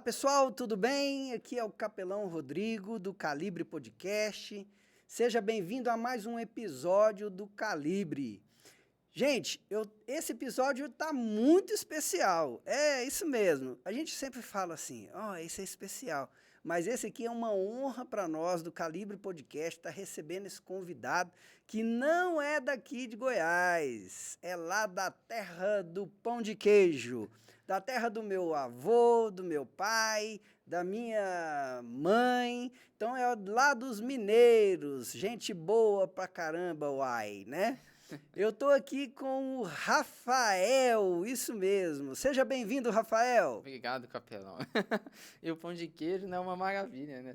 Pessoal, tudo bem? Aqui é o Capelão Rodrigo, do Calibre Podcast. Seja bem-vindo a mais um episódio do Calibre. Gente, esse episódio tá muito especial. É isso mesmo. A gente sempre fala assim, esse é especial. Mas esse aqui é uma honra para nós do Calibre Podcast estar recebendo esse convidado que não é daqui de Goiás, é lá da terra do pão de queijo, da terra do meu avô, do meu pai, da minha mãe. Então é lá dos mineiros, gente boa pra caramba, uai, né? Eu tô aqui com o Rafael, isso mesmo. Seja bem-vindo, Rafael. Obrigado, Capelão. E o pão de queijo não é uma maravilha, né?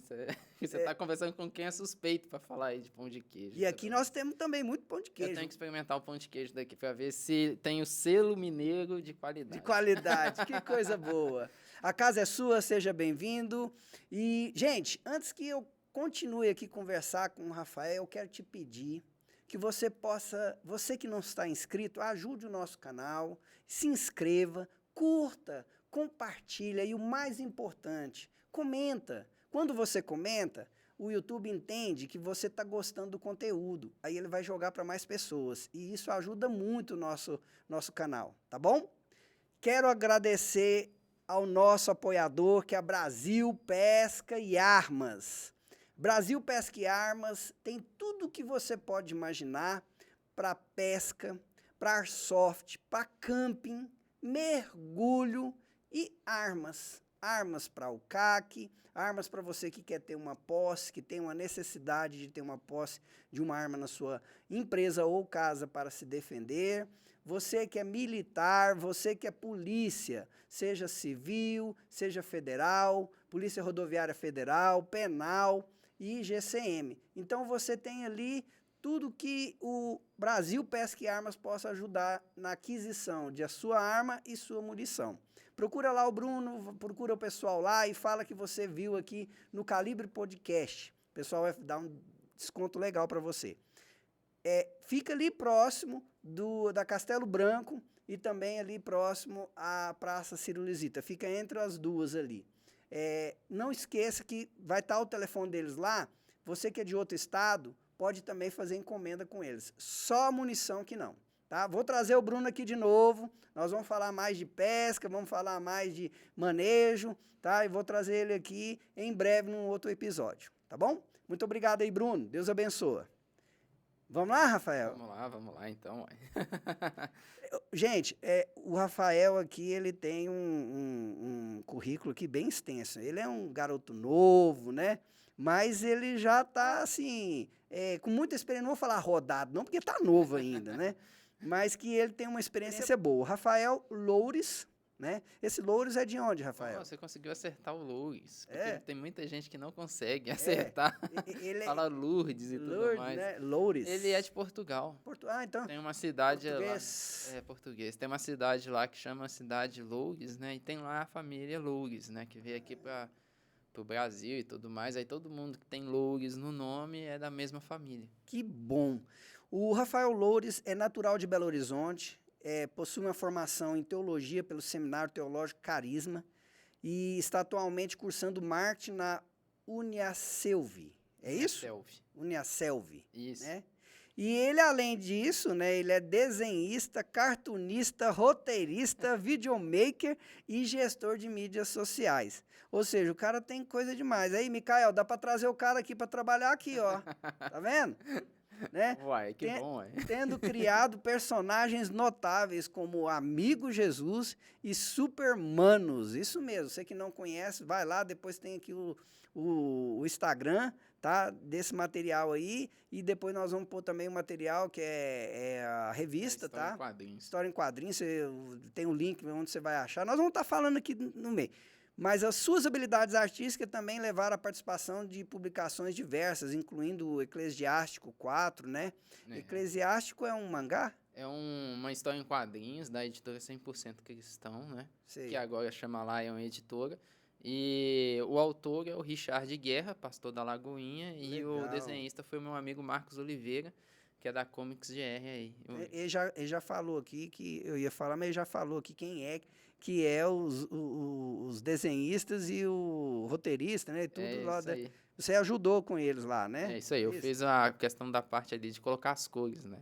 Você tá conversando com quem é suspeito para falar aí de pão de queijo. E aqui nós temos também muito pão de queijo. Eu tenho que experimentar o pão de queijo daqui para ver se tem o selo mineiro de qualidade. De qualidade, que coisa boa. A casa é sua, seja bem-vindo. E, gente, antes que eu continue aqui conversar com o Rafael, eu quero te pedir que você que não está inscrito, ajude o nosso canal, se inscreva, curta, compartilha e o mais importante, comenta. Quando você comenta, o YouTube entende que você está gostando do conteúdo, aí ele vai jogar para mais pessoas e isso ajuda muito o nosso canal, tá bom? Quero agradecer ao nosso apoiador, que é a Brasil Pesca e Armas. Brasil Pesca e Armas tem tudo o que você pode imaginar para pesca, para airsoft, para camping, mergulho e armas. Armas para o CAC, armas para você que quer ter uma posse, que tem uma necessidade de ter uma posse de uma arma na sua empresa ou casa para se defender. Você que é militar, você que é polícia, seja civil, seja federal, Polícia Rodoviária Federal, penal e GCM. Então você tem ali tudo que o Brasil Pesca e Armas possa ajudar na aquisição de a sua arma e sua munição. Procura lá o Bruno, procura o pessoal lá e fala que você viu aqui no Calibre Podcast. O pessoal vai dar um desconto legal para você. Fica ali próximo da Castelo Branco e também ali próximo à Praça Ciro Lisita. Fica entre as duas ali. Não esqueça que vai estar o telefone deles lá. Você que é de outro estado, pode também fazer encomenda com eles. Só munição que não. Tá? Vou trazer o Bruno aqui de novo. Nós vamos falar mais de pesca, vamos falar mais de manejo, tá? E vou trazer ele aqui em breve num outro episódio, tá bom? Muito obrigado aí, Bruno. Deus abençoe. Vamos lá, Rafael? Vamos lá então. Gente, o Rafael aqui, ele tem um currículo aqui bem extenso. Ele é um garoto novo, né? Mas ele já está, assim, com muita experiência. Não vou falar rodado, não, porque está novo ainda, né? Mas que ele tem uma experiência boa. Rafael Loures, né? Esse Loures é de onde, Rafael? Você conseguiu acertar o Loures. Porque tem muita gente que não consegue acertar. Fala Lourdes e tudo mais. Né? Loures. Ele é de Portugal. Então. Tem uma cidade português. lá. Português. Tem uma cidade lá que chama Cidade Loures, né? E tem lá a família Loures, né? Que veio aqui pro Brasil e tudo mais. Aí todo mundo que tem Loures no nome é da mesma família. Que bom. O Rafael Loures é natural de Belo Horizonte, possui uma formação em teologia pelo Seminário Teológico Carisma e está atualmente cursando marketing na Uniaselv. É isso? Uniaselv. Isso. Né? E ele, além disso, né, ele é desenhista, cartunista, roteirista, videomaker e gestor de mídias sociais. Ou seja, o cara tem coisa demais. Aí, Micael, dá para trazer o cara aqui para trabalhar aqui, ó. Tá vendo? Né? Uai, que bom, uai. Tendo criado personagens notáveis como Amigo Jesus e Supermanos. Isso mesmo, você que não conhece, vai lá, depois tem aqui o Instagram, tá? Desse material aí, e depois nós vamos pôr também o material que é a revista, História tá? em quadrinhos. História em quadrinhos, tem um link onde você vai achar. Nós vamos estar falando aqui no meio. Mas as suas habilidades artísticas também levaram à participação de publicações diversas, incluindo o Eclesiástico 4, né? Eclesiástico é um mangá? É uma história em quadrinhos da editora 100% Cristão, né? Sei. Que agora chama Lion Editora. E o autor é o Richard Guerra, pastor da Lagoinha. Legal. E o desenhista foi o meu amigo Marcos Oliveira, que é da Comics GR aí. Ele já falou aqui que eu ia falar, mas ele já falou aqui quem é que é os desenhistas e o roteirista, né? Tudo É lá isso aí. Você ajudou com eles lá, né? É isso aí. Eu fiz a questão da parte ali de colocar as cores, né?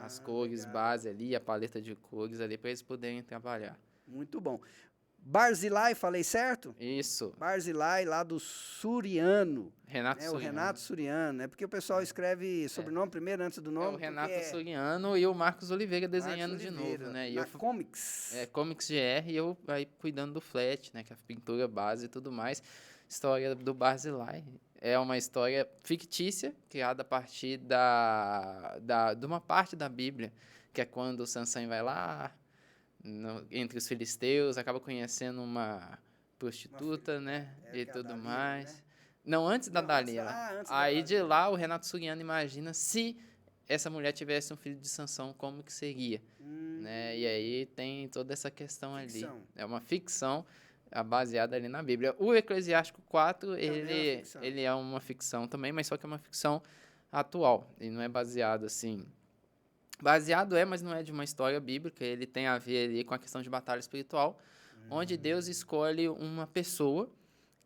As Ah, cores legal. base ali, a paleta de cores ali, para eles poderem trabalhar. Muito bom. Barzilai, falei certo? Isso. Barzilai, lá do Suriano. Renato Né? O Suriano. Renato Suriano. É porque o pessoal escreve sobrenome primeiro antes do É nome. o Renato porque Suriano e o Marcos Oliveira Marcos desenhando de Oliveira, novo, né? E na eu Comics. Comics GR e eu aí cuidando do flat, né? Que é a pintura base e tudo mais. História do Barzilai. É uma história fictícia, criada a partir de uma parte da Bíblia, que é quando Sansão vai lá entre os filisteus, acaba conhecendo uma prostituta, né? E Que é a tudo Dalila, né? mais. Não, antes da Não, Dalila. antes da Aí de Dalila. lá o Renato Suriano imagina se essa mulher tivesse um filho de Sansão, como que seria, né? E aí tem toda essa questão Ficção. ali. É uma ficção baseada ali na Bíblia. O Eclesiástico 4, ele é uma ficção também, mas só que é uma ficção atual. Ele não é baseado assim. Baseado mas não é de uma história bíblica. Ele tem a ver ali com a questão de batalha espiritual, onde Deus escolhe uma pessoa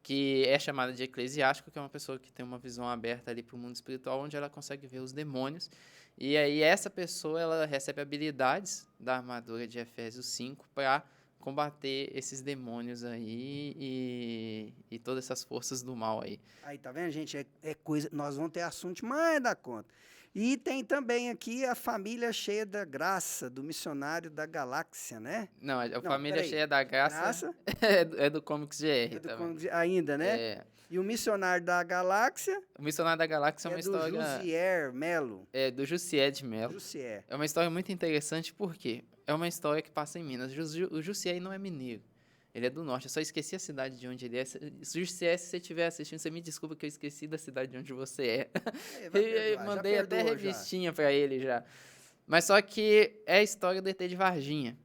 que é chamada de eclesiástico, que é uma pessoa que tem uma visão aberta ali para o mundo espiritual, onde ela consegue ver os demônios. E aí essa pessoa, ela recebe habilidades da armadura de Efésios 5 para combater esses demônios aí e todas essas forças do mal aí. Aí, tá vendo, gente? É coisa. Nós vamos ter assunto demais da conta. E tem também aqui a família cheia da graça, do missionário da galáxia, né? Não, a Não, família peraí. cheia da graça é do Comics GR também. Ainda, né? É, E o missionário da galáxia o Missionário da Galáxia é uma do história Jussier Melo. do Jussier de Mello. Jussier. É uma história muito interessante porque é uma história que passa em Minas. O Jussier não é mineiro. Ele é do norte. Eu só esqueci a cidade de onde ele é. Jussier, se você estiver assistindo, você me desculpa que eu esqueci da cidade de onde você é. Eu mandei até revistinha pra ele já. Mas só que é a história do ET de Varginha.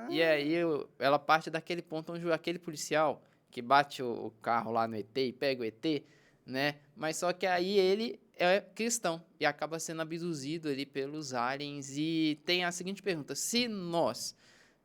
E aí ela parte daquele ponto onde aquele policial que bate o carro lá no ET e pega o ET, né? Mas só que aí ele é cristão e acaba sendo abduzido ali pelos aliens. E tem a seguinte pergunta: se nós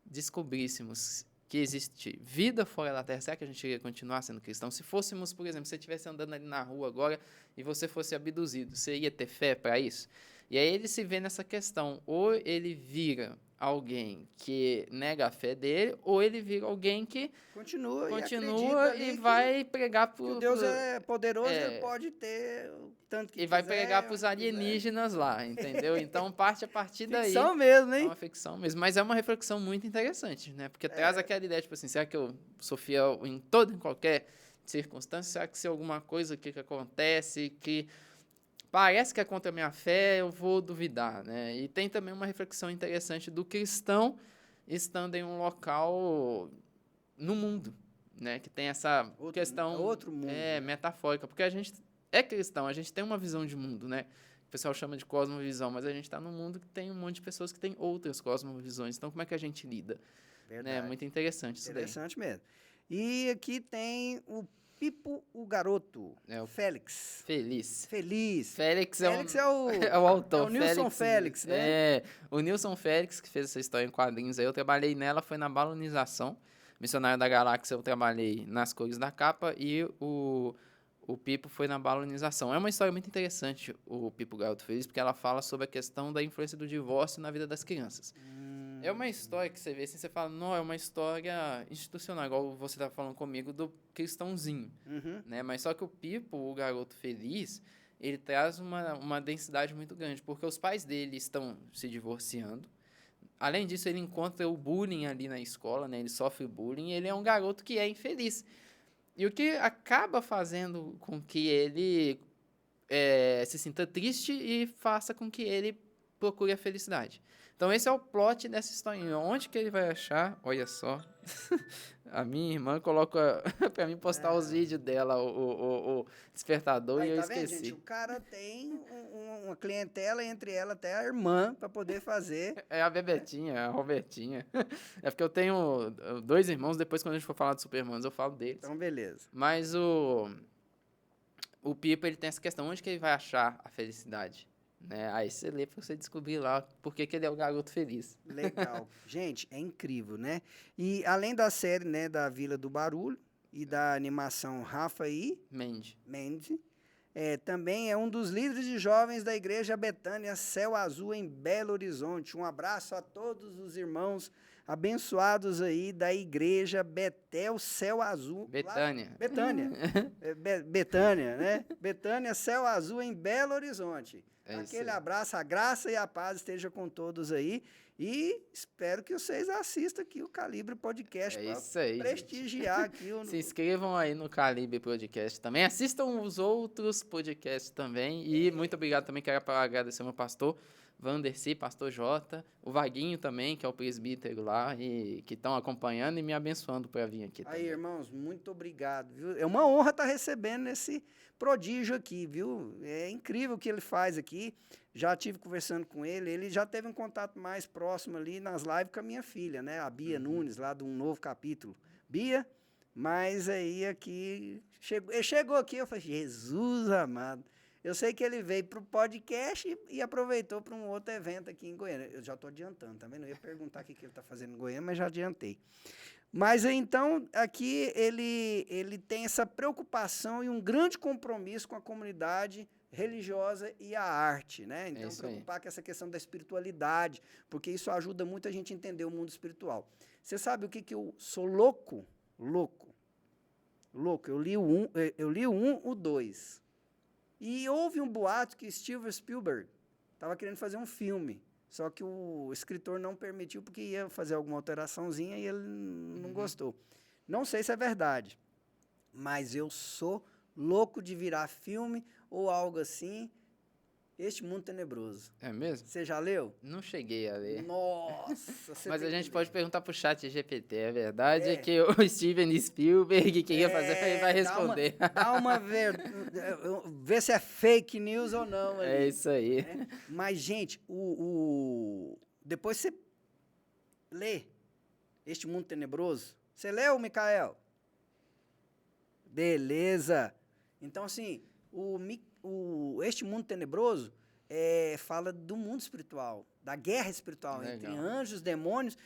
descobríssemos que existe vida fora da Terra, será que a gente iria continuar sendo cristão? Se fôssemos, por exemplo, se você estivesse andando ali na rua agora e você fosse abduzido, você ia ter fé para isso? E aí ele se vê nessa questão: ou ele vira alguém que nega a fé dele, ou ele vira alguém que continua e vai pregar pro Deus é poderoso, ele pode ter o tanto que e vai pregar para os alienígenas lá, entendeu? Então parte a partir daí. Ficção mesmo, hein? É uma ficção mesmo, mas é uma reflexão muito interessante, né? Porque traz aquela ideia, tipo assim, será que eu sou fiel em qualquer circunstância? Será que se alguma coisa que acontece que parece que é contra a minha fé, eu vou duvidar, né? E tem também uma reflexão interessante do cristão estando em um local no mundo, né? Que tem essa questão outro mundo, né? metafórica, porque a gente é cristão, a gente tem uma visão de mundo, né? O pessoal chama de cosmovisão, mas a gente está num mundo que tem um monte de pessoas que têm outras cosmovisões. Então, como é que a gente lida? Verdade. É muito interessante isso daí. Interessante mesmo. E aqui tem o Pipo, o garoto. É o Félix. Feliz. Félix é o é o autor. É o Nilson Félix, né? É, o Nilson Félix, que fez essa história em quadrinhos aí. Eu trabalhei nela, foi na balonização. Missionário da Galáxia, eu trabalhei nas cores da capa e o Pipo foi na balonização. É uma história muito interessante, o Pipo Garoto Feliz, porque ela fala sobre a questão da influência do divórcio na vida das crianças. É uma história que você vê assim, você fala, não, é uma história institucional, igual você estava falando comigo do cristãozinho, né? Mas só que o Pipo, o Garoto Feliz, ele traz uma densidade muito grande, porque os pais dele estão se divorciando. Além disso, ele encontra o bullying ali na escola, né? Ele sofre bullying e ele é um garoto que é infeliz. E o que acaba fazendo com que ele se sinta triste e faça com que ele procure a felicidade. Então, esse é o plot dessa historinha. Onde que ele vai achar? Olha só. A minha irmã coloca pra mim postar os vídeos dela, o despertador, e eu esqueci. Vendo, gente? O cara tem uma clientela, entre ela até a irmã, para poder fazer. É a Bebetinha, a Robertinha. É porque eu tenho 2 irmãos, depois quando a gente for falar de Supermanos, eu falo deles. Então, beleza. Mas o Pipo, ele tem essa questão, onde que ele vai achar a felicidade? né? Aí você lê pra você descobrir lá por que ele é o garoto feliz. Legal. Gente, é incrível, né? E além da série, né, da Vila do Barulho e da animação Rafa e Mendes. Mendes, também é um dos líderes de jovens da Igreja Betânia Céu Azul em Belo Horizonte. Um abraço a todos os irmãos abençoados aí da Igreja Betel Céu Azul. Betânia. Betânia. Betânia, né? Betânia Céu Azul em Belo Horizonte. É isso Aquele aí. abraço, a graça e a paz esteja com todos aí. E espero que vocês assistam aqui o Calibre Podcast É para isso aí, gente. prestigiar aqui o. Se inscrevam aí no Calibre Podcast também. Assistam os outros podcasts também. E muito obrigado também. Quero agradecer ao meu pastor, Vandercy, pastor Jota, o Vaguinho também, que é o presbítero lá, e que estão acompanhando e me abençoando para vir aqui Aí, também. irmãos, muito obrigado, viu? É uma honra estar recebendo esse prodígio aqui, viu? É incrível o que ele faz aqui. Já tive conversando com ele, ele já teve um contato mais próximo ali nas lives com a minha filha, né? A Bia Nunes, lá de um novo capítulo. Bia, mas aí aqui, ele chegou aqui, eu falei, Jesus amado. Eu sei que ele veio para o podcast e aproveitou para um outro evento aqui em Goiânia. Eu já estou adiantando, também não ia perguntar o que ele está fazendo em Goiânia, mas já adiantei. Mas então, aqui ele tem essa preocupação e um grande compromisso com a comunidade religiosa e a arte, né? Então, isso aí. preocupar com essa questão da espiritualidade, porque isso ajuda muito a gente a entender o mundo espiritual. Você sabe o que eu sou louco? Louco. Eu li o 1, o 2. E houve um boato que Steven Spielberg estava querendo fazer um filme. Só que o escritor não permitiu porque ia fazer alguma alteraçãozinha e ele não gostou. Não sei se é verdade, mas eu sou louco de virar filme ou algo assim. Este Mundo Tenebroso. É mesmo? Você já leu? Não cheguei a ler. Nossa! Mas a gente pode perguntar pro chat GPT, é verdade? É. Que o Steven Spielberg queria fazer, ele vai responder. Vê se é fake news ou não. Ali, É isso aí. né? Mas, gente, depois você lê Este Mundo Tenebroso. Você leu, Micael? Beleza. Então, assim, Este Mundo Tenebroso fala do mundo espiritual, da guerra espiritual entre anjos, demônios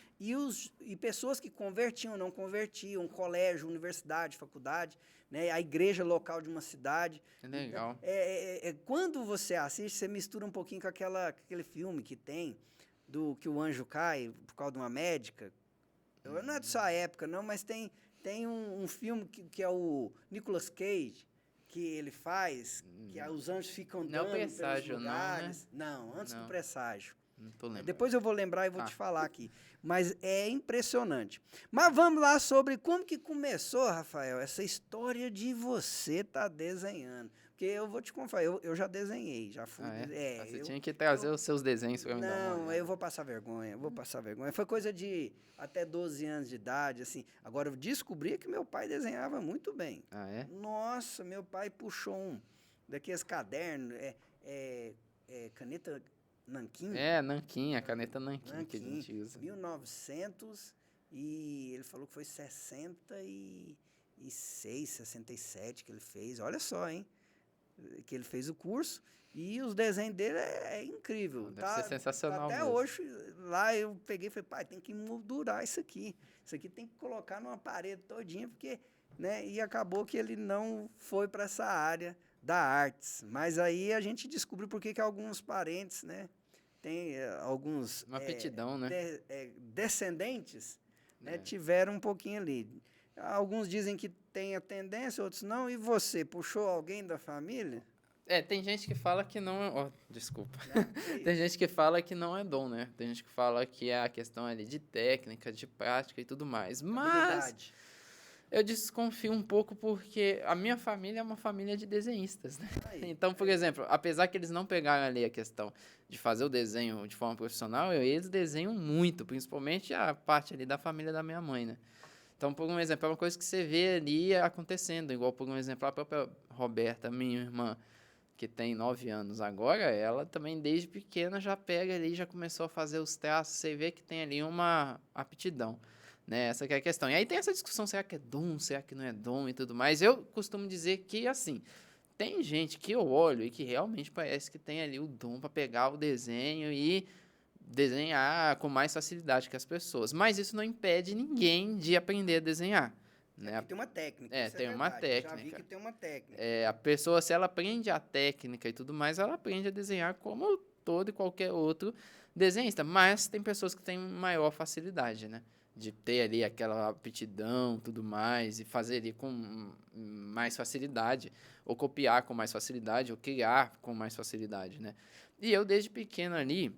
e pessoas que convertiam, não convertiam, colégio, universidade, faculdade, né, a igreja local de uma cidade. Legal. Quando você assiste, você mistura um pouquinho com aquele filme que tem, que o anjo cai por causa de uma médica. Não é de sua época, não, mas tem um filme que é o Nicolas Cage, que ele faz, que os anjos ficam dando pelos lugares. Não, antes do Presságio. Não tô lembrando. Depois eu vou lembrar e vou te falar aqui. Mas é impressionante. Mas vamos lá sobre como que começou, Rafael, essa história de você estar desenhando. Porque eu vou te confessar, eu já desenhei, já fui. Você tinha que trazer os seus desenhos para mim dar uma olhada. Eu vou passar vergonha, Foi coisa de até 12 anos de idade, assim. Agora, eu descobri que meu pai desenhava muito bem. Ah, é? Nossa, meu pai puxou um daqueles cadernos, caneta nanquim. Nanquim, a caneta nanquim que a gente usa. 1900 e ele falou que foi 66, 67 que ele fez. Olha só, hein? Que ele fez o curso e os desenhos dele é incrível. Deve ser sensacional até mesmo. hoje, lá eu peguei e falei, pai, tem que moldurar isso aqui. Isso aqui tem que colocar numa parede todinha, porque, né? E acabou que ele não foi para essa área da artes. Mas aí a gente descobriu por que alguns parentes, né? Tem alguns... Uma aptidão, né? Descendentes, né, tiveram um pouquinho ali. Alguns dizem que tem a tendência, outros não. E você, puxou alguém da família? Tem gente que fala que não é... desculpa. Tem gente que fala que não é dom, né? Tem gente que fala que é a questão ali de técnica, de prática e tudo mais. Mas eu desconfio um pouco porque a minha família é uma família de desenhistas, né? Então, por exemplo, apesar que eles não pegaram ali a questão de fazer o desenho de forma profissional, eles desenham muito, principalmente a parte ali da família da minha mãe, né? Então, por um exemplo, é uma coisa que você vê ali acontecendo, igual, por um exemplo, a própria Roberta, minha irmã, que tem 9 anos agora, ela também desde pequena já pega ali, já começou a fazer os traços, você vê que tem ali uma aptidão, né? Essa que é a questão. E aí tem essa discussão, será que é dom, será que não é dom e tudo mais. Eu costumo dizer que, assim, Tem gente que eu olho e que realmente parece que tem ali o dom para pegar o desenho e desenhar com mais facilidade que as pessoas. Mas isso não impede ninguém de aprender a desenhar, né? Porque tem uma técnica, isso é Tem uma verdade. Eu já vi técnica. que tem uma técnica. A pessoa, se ela aprende a técnica e tudo mais, ela aprende a desenhar como todo e qualquer outro desenhista. Mas tem pessoas que têm maior facilidade, né? De ter ali aquela aptidão, tudo mais, e fazer ali com mais facilidade, ou copiar com mais facilidade, ou criar com mais facilidade, né? E eu, desde pequeno ali,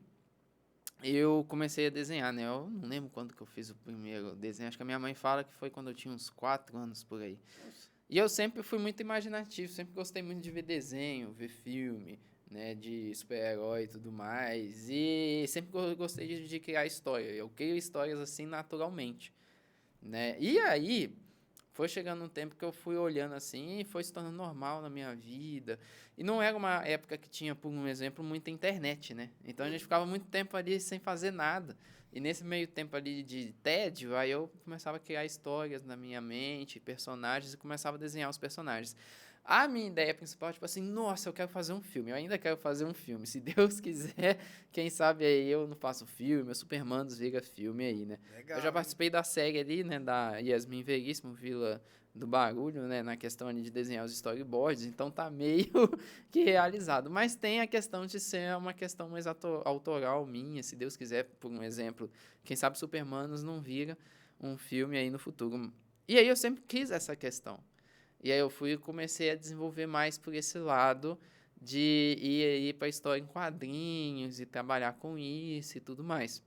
eu comecei a desenhar, né? Eu não lembro quando que eu fiz o primeiro desenho. Acho que a minha mãe fala que foi quando eu tinha uns 4 anos por aí. Nossa. E eu sempre fui muito imaginativo, sempre gostei muito de ver desenho, ver filme, né? De super-herói e tudo mais. E sempre gostei de criar história. Eu crio histórias assim naturalmente, né? E aí, foi chegando um tempo que eu fui olhando assim e foi se tornando normal na minha vida. E não era uma época que tinha, por um exemplo, muita internet, né? Então a gente ficava muito tempo ali sem fazer nada. E nesse meio tempo ali de tédio, aí eu começava a criar histórias na minha mente, personagens, e começava a desenhar os personagens. A minha ideia principal, tipo assim, nossa, eu quero fazer um filme. Eu ainda quero fazer um filme. Se Deus quiser, quem sabe aí eu não faço filme, o Supermanos vira filme aí, né? Legal, Eu já hein? participei da série ali, né, da Yasmin Veríssimo, Vila do Barulho, né, na questão ali de desenhar os storyboards, então tá meio que realizado. Mas tem a questão de ser uma questão mais autoral minha, se Deus quiser, por um exemplo, quem sabe Supermanos não vira um filme aí no futuro. E aí eu sempre quis essa questão. E aí eu fui e comecei a desenvolver mais por esse lado de ir para história em quadrinhos e trabalhar com isso e tudo mais.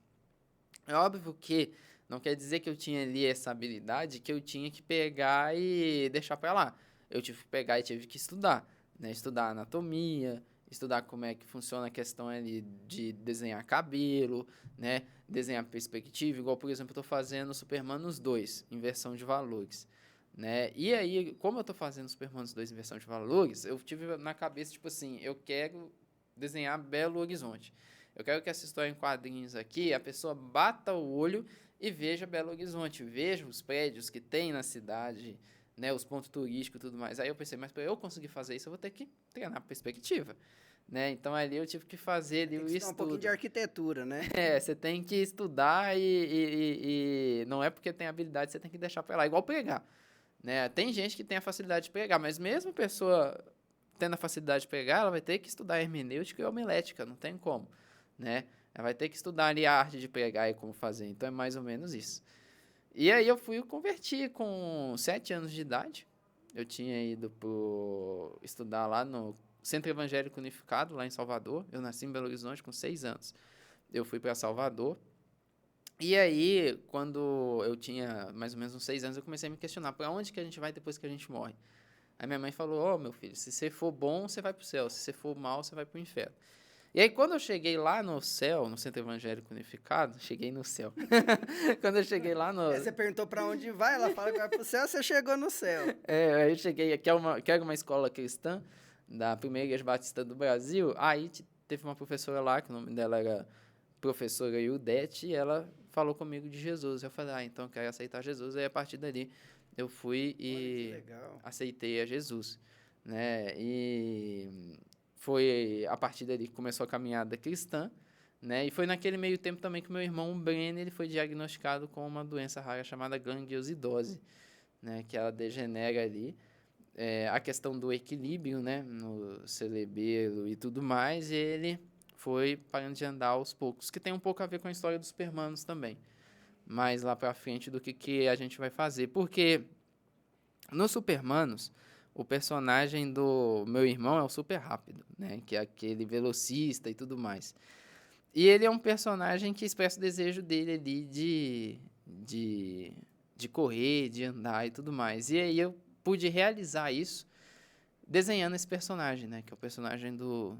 É óbvio que não quer dizer que eu tinha ali essa habilidade que eu tinha que pegar e deixar para lá. Eu tive que pegar e tive que estudar, né? Estudar anatomia, estudar como é que funciona a questão ali de desenhar cabelo, né? Desenhar perspectiva, igual, por exemplo, eu estou fazendo Supermanos 2, inversão de valores, né? E aí, como eu estou fazendo Supermanos 2, inversão de valores, eu tive na cabeça, tipo assim, eu quero desenhar Belo Horizonte. Eu quero que essa história em quadrinhos aqui, a pessoa bata o olho e veja Belo Horizonte, veja os prédios que tem na cidade, né, os pontos turísticos e tudo mais. Aí eu pensei, mas para eu conseguir fazer isso, eu vou ter que treinar perspectiva, né? Então ali eu tive que fazer ali Tem o que estudar um pouquinho de estudo. arquitetura, né? Você tem que estudar e não é porque tem habilidade, você tem que deixar para lá, igual pregar, né? Tem gente que tem a facilidade de pregar, mas mesmo a pessoa tendo a facilidade de pregar, ela vai ter que estudar hermenêutica e homilética, não tem como, né? Ela vai ter que estudar ali a arte de pregar e como fazer. Então é mais ou menos isso. E aí eu fui converti com 7 anos de idade. Eu tinha ido estudar lá no Centro Evangélico Unificado, lá em Salvador. Eu nasci em Belo Horizonte com 6 anos. Eu fui para Salvador. E aí, quando eu tinha mais ou menos uns 6 anos, eu comecei a me questionar, para onde que a gente vai depois que a gente morre? Aí minha mãe falou, ó, meu filho, se você for bom, você vai para o céu. Se você for mal, você vai para o inferno. E aí, quando eu cheguei lá no céu, no Centro Evangélico Unificado, cheguei no céu. Quando eu cheguei lá no... Você perguntou pra onde vai, ela fala que vai pro céu, você chegou no céu. aí eu cheguei, que era uma escola cristã, da Primeira Igreja Batista do Brasil. Aí teve uma professora lá, que o nome dela era professora Ildete, e ela falou comigo de Jesus. Eu falei, então eu quero aceitar Jesus. Aí, a partir dali, eu fui e aceitei a Jesus, né? E foi a partir dali que começou a caminhada cristã, né? E foi naquele meio tempo também que meu irmão, o Brenner, ele foi diagnosticado com uma doença rara chamada gangliosidose, né? Que ela degenera ali a questão do equilíbrio, né? No cerebelo e tudo mais, e ele foi parando de andar aos poucos, que tem um pouco a ver com a história dos Supermanos também, mais lá pra frente do que a gente vai fazer, porque no Supermanos, o personagem do meu irmão é o Super Rápido, né? Que é aquele velocista e tudo mais. E ele é um personagem que expressa o desejo dele ali de correr, de andar e tudo mais. E aí eu pude realizar isso desenhando esse personagem, né? Que é o personagem do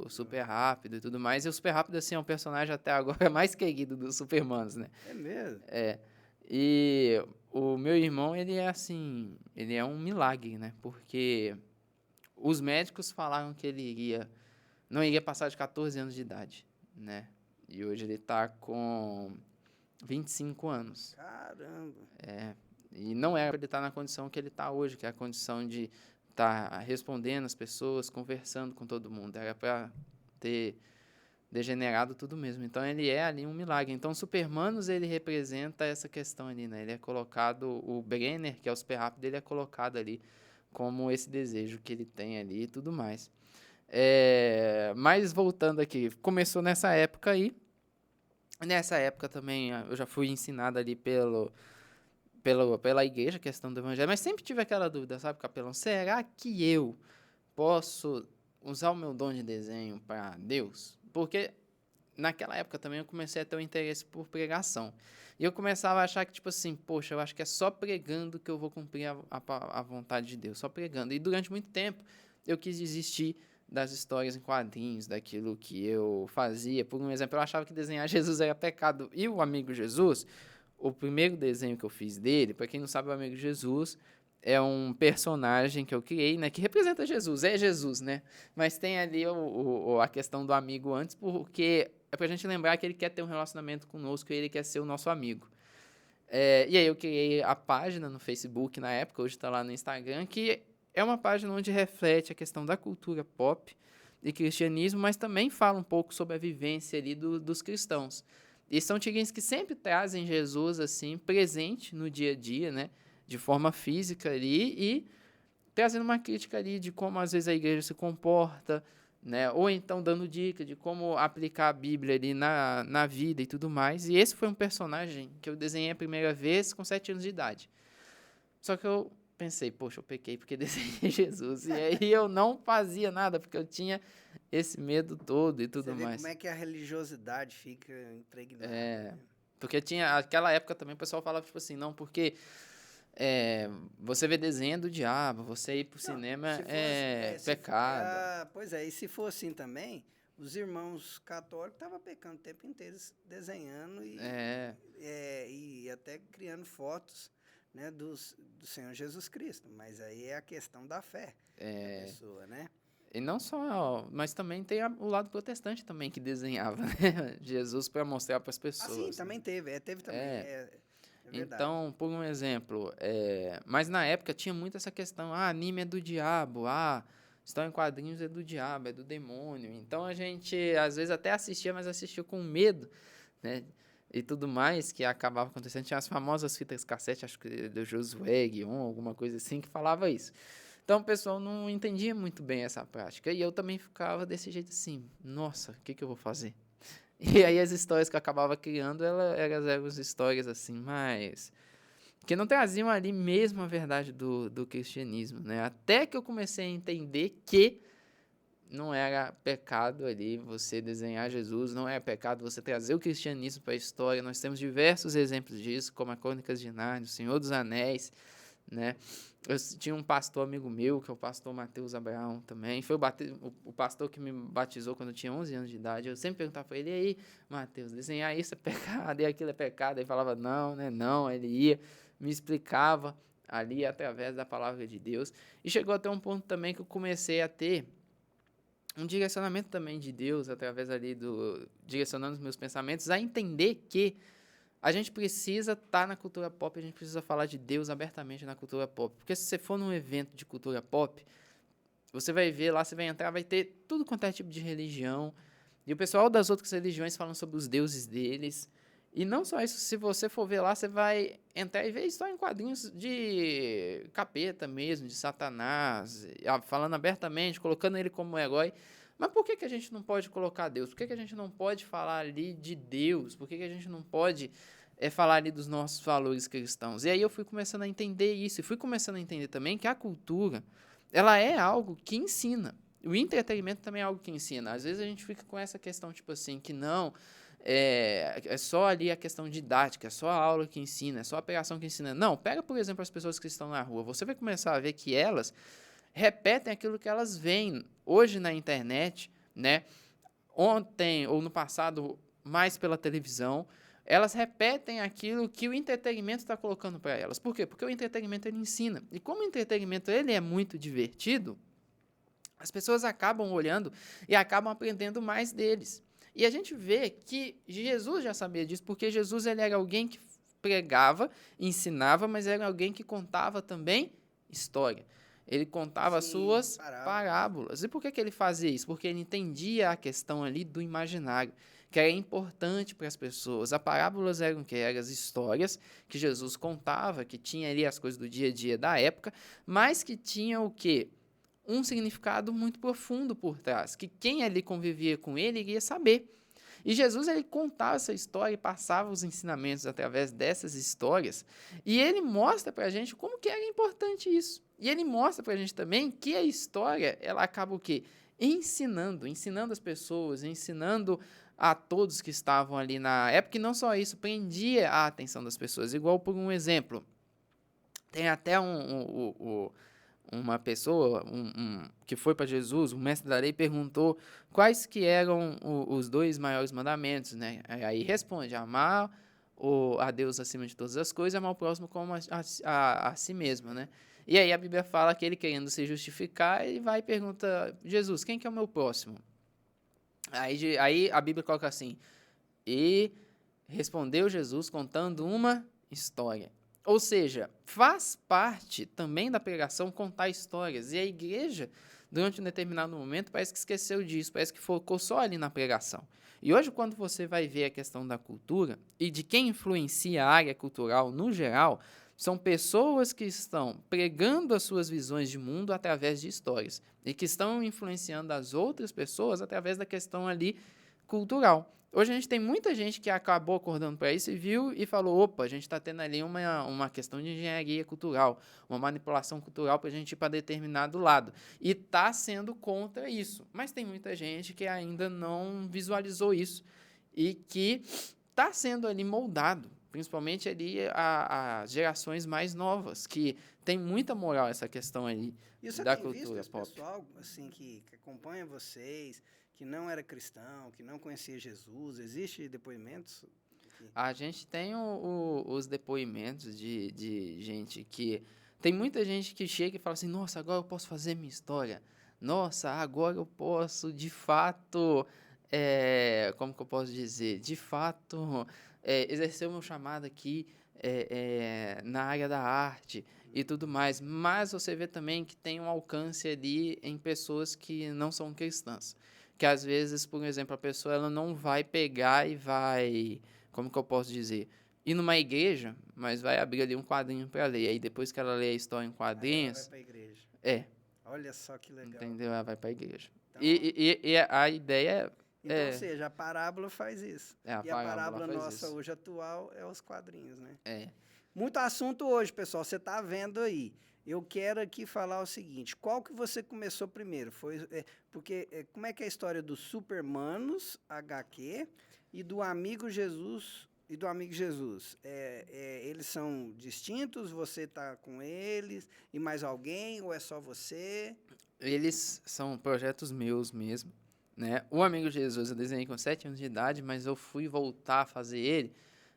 Super Rápido e tudo mais. E o Super Rápido, assim, é um personagem até agora mais querido dos Supermanos, né? É mesmo? E o meu irmão, ele é assim, ele é um milagre, né? Porque os médicos falaram que ele não iria passar de 14 anos de idade, né? E hoje ele tá com 25 anos. Caramba. E não era para ele estar na condição que ele está hoje, que é a condição de estar respondendo as pessoas, conversando com todo mundo. Era para ter degenerado tudo mesmo. Então, ele é ali um milagre. Então, o Supermanos, ele representa essa questão ali, né? Ele é colocado, o Brenner, que é o super rápido, ele é colocado ali como esse desejo que ele tem ali e tudo mais. Mas voltando aqui, começou nessa época aí. Nessa época também eu já fui ensinado ali pela igreja, a questão do evangelho, mas sempre tive aquela dúvida, sabe, capelão? Será que eu posso usar o meu dom de desenho para Deus? Porque naquela época também eu comecei a ter um interesse por pregação. E eu começava a achar que, tipo assim, poxa, eu acho que é só pregando que eu vou cumprir a vontade de Deus, só pregando. E durante muito tempo eu quis desistir das histórias em quadrinhos, daquilo que eu fazia. Por um exemplo, eu achava que desenhar Jesus era pecado. E o Amigo Jesus, o primeiro desenho que eu fiz dele, para quem não sabe, o Amigo Jesus é um personagem que eu criei, né, que representa Jesus, é Jesus, né? Mas tem ali a questão do amigo antes, porque é pra gente lembrar que ele quer ter um relacionamento conosco e ele quer ser o nosso amigo. E aí eu criei a página no Facebook na época, hoje está lá no Instagram, que é uma página onde reflete a questão da cultura pop e cristianismo, mas também fala um pouco sobre a vivência ali dos cristãos. E são tirinhas que sempre trazem Jesus assim presente no dia a dia, né? De forma física ali e trazendo uma crítica ali de como às vezes a igreja se comporta, né? Ou então dando dica de como aplicar a Bíblia ali na vida e tudo mais. E esse foi um personagem que eu desenhei a primeira vez com 7 anos de idade. Só que eu pensei, poxa, eu pequei porque desenhei Jesus. E aí eu não fazia nada, porque eu tinha esse medo todo e tudo Você vê mais. como é que a religiosidade fica impregnada. Né? Porque tinha, aquela época também o pessoal falava, tipo assim, não, porque você vê desenho do diabo, você ir pro cinema é pecado. Pois é, e se for assim também, os irmãos católicos estavam pecando o tempo inteiro desenhando e até criando fotos, né, do Senhor Jesus Cristo. Mas aí é a questão da fé da pessoa, né? E não só, mas também tem o lado protestante também que desenhava, né? Jesus para mostrar para as pessoas. Sim, também teve. Teve também. É verdade. Então, por um exemplo, mas na época tinha muito essa questão, anime é do diabo, história em quadrinhos é do diabo, é do demônio. Então a gente às vezes até assistia, mas assistia com medo, né? E tudo mais que acabava acontecendo. Tinha as famosas fitas cassete, acho que do Josué Guion, alguma coisa assim, que falava isso. Então o pessoal não entendia muito bem essa prática. E eu também ficava desse jeito assim, nossa, o que eu vou fazer? E aí as histórias que eu acabava criando, elas eram histórias assim, mas que não traziam ali mesmo a verdade do cristianismo, né? Até que eu comecei a entender que não era pecado ali você desenhar Jesus, não era pecado você trazer o cristianismo para a história. Nós temos diversos exemplos disso, como a Crônicas de Nárnia, o Senhor dos Anéis, né? Eu tinha um pastor amigo meu, que é o pastor Mateus Abraão também. Foi o pastor que me batizou quando eu tinha 11 anos de idade. Eu sempre perguntava para ele, e aí, Mateus, desenhar isso é pecado, e aquilo é pecado. Ele falava, não, né, não. Ele ia, me explicava ali através da palavra de Deus. E chegou até um ponto também que eu comecei a ter um direcionamento também de Deus, através ali direcionando os meus pensamentos, a entender que a gente precisa estar na cultura pop, a gente precisa falar de Deus abertamente na cultura pop. Porque se você for num evento de cultura pop, você vai ver lá, você vai entrar, vai ter tudo quanto é tipo de religião. E o pessoal das outras religiões falam sobre os deuses deles. E não só isso, se você for ver lá, você vai entrar e ver história em quadrinhos de capeta mesmo, de Satanás, falando abertamente, colocando ele como herói. Mas por que a gente não pode colocar Deus? Por que a gente não pode falar ali de Deus? Por que a gente não pode falar ali dos nossos valores cristãos? E aí eu fui começando a entender isso. E fui começando a entender também que a cultura, ela é algo que ensina. O entretenimento também é algo que ensina. Às vezes a gente fica com essa questão, tipo assim, que não... É só ali a questão didática, é só a aula que ensina, é só a pregação que ensina. Não, pega, por exemplo, as pessoas que estão na rua. Você vai começar a ver que elas repetem aquilo que elas veem hoje na internet, né? Ontem ou no passado, mais pela televisão, elas repetem aquilo que o entretenimento está colocando para elas. Por quê? Porque o entretenimento ele ensina. E como o entretenimento ele é muito divertido, as pessoas acabam olhando e acabam aprendendo mais deles. E a gente vê que Jesus já sabia disso, porque Jesus ele era alguém que pregava, ensinava, mas era alguém que contava também história. Ele contava as Sim, suas parábolas. parábolas. E por que ele fazia isso? Porque ele entendia a questão ali do imaginário, que era importante para as pessoas. As parábolas eram o quê? Eram as histórias que Jesus contava, que tinha ali as coisas do dia a dia da época, mas que tinha o quê? Um significado muito profundo por trás, que quem ali convivia com ele iria saber. E Jesus, ele contava essa história e passava os ensinamentos através dessas histórias, e ele mostra para a gente como que era importante isso. E ele mostra para a gente também que a história, ela acaba o quê? Ensinando as pessoas, ensinando a todos que estavam ali na época, e não só isso, prendia a atenção das pessoas. Igual por um exemplo, tem até uma pessoa que foi para Jesus, o mestre da lei, perguntou quais que eram os 2 maiores mandamentos, né? Aí responde, amar a Deus acima de todas as coisas e amar o próximo como a si mesmo, né? E aí a Bíblia fala que ele, querendo se justificar, ele vai e pergunta, Jesus, quem que é o meu próximo? Aí a Bíblia coloca assim, e respondeu Jesus contando uma história. Ou seja, faz parte também da pregação contar histórias. E a igreja, durante um determinado momento, parece que esqueceu disso, parece que focou só ali na pregação. E hoje, quando você vai ver a questão da cultura e de quem influencia a área cultural no geral, são pessoas que estão pregando as suas visões de mundo através de histórias e que estão influenciando as outras pessoas através da questão ali cultural. Hoje a gente tem muita gente que acabou acordando para isso e viu e falou, opa, a gente está tendo ali uma questão de engenharia cultural, uma manipulação cultural para a gente ir para determinado lado. E está sendo contra isso. Mas tem muita gente que ainda não visualizou isso e que está sendo ali moldado, principalmente ali as gerações mais novas, que tem muita moral essa questão ali E você da tem visto cultura esse pop. pessoal assim que acompanha vocês, que não era cristão, que não conhecia Jesus? Existe depoimentos? A gente tem os depoimentos de gente que... Tem muita gente que chega e fala assim, nossa, agora eu posso fazer minha história. Nossa, agora eu posso, de fato, como que eu posso dizer? De fato, exercer o meu chamado aqui na área da arte e tudo mais. Mas você vê também que tem um alcance ali em pessoas que não são cristãs. Que às vezes, por exemplo, a pessoa ela não vai pegar e vai... Como que eu posso dizer? Ir numa igreja, mas vai abrir ali um quadrinho para ler. Aí depois que ela lê a história em Aí ela vai quadrinhos, para a igreja. é, Olha só que legal. entendeu? Ela vai para a igreja. Então, E a ideia então, ou seja, a parábola faz isso. a E a parábola parábola faz nossa isso. hoje atual é os quadrinhos, né? É. Muito assunto hoje, pessoal. Você está vendo aí. Eu quero aqui falar o seguinte: qual que você começou primeiro? Como é que é a história do Supermanos HQ e do Amigo Jesus eles são distintos? Você está com eles e mais alguém ou é só você? Eles são projetos meus mesmo, né? O Amigo Jesus eu desenhei com 7 anos de idade, mas eu fui voltar a fazer ele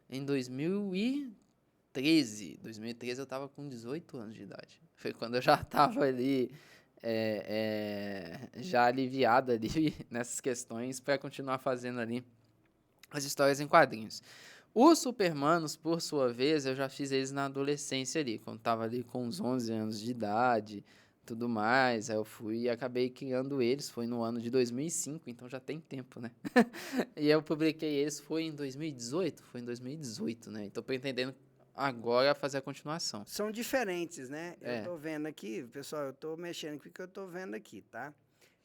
em 2013. 2013 eu estava com 18 anos de idade. Foi quando eu já estava ali, já aliviado ali nessas questões para continuar fazendo ali as histórias em quadrinhos. Os Supermanos, por sua vez, eu já fiz eles na adolescência ali, quando estava ali com uns 11 anos de idade, tudo mais. Aí eu fui e acabei criando eles, foi no ano de 2005, então já tem tempo, né? E eu publiquei eles, foi em 2018? Foi em 2018, né? Então pretendendo agora fazer a continuação. São diferentes, né? É. Eu tô vendo aqui, pessoal, eu tô mexendo com o que eu tô vendo aqui, tá?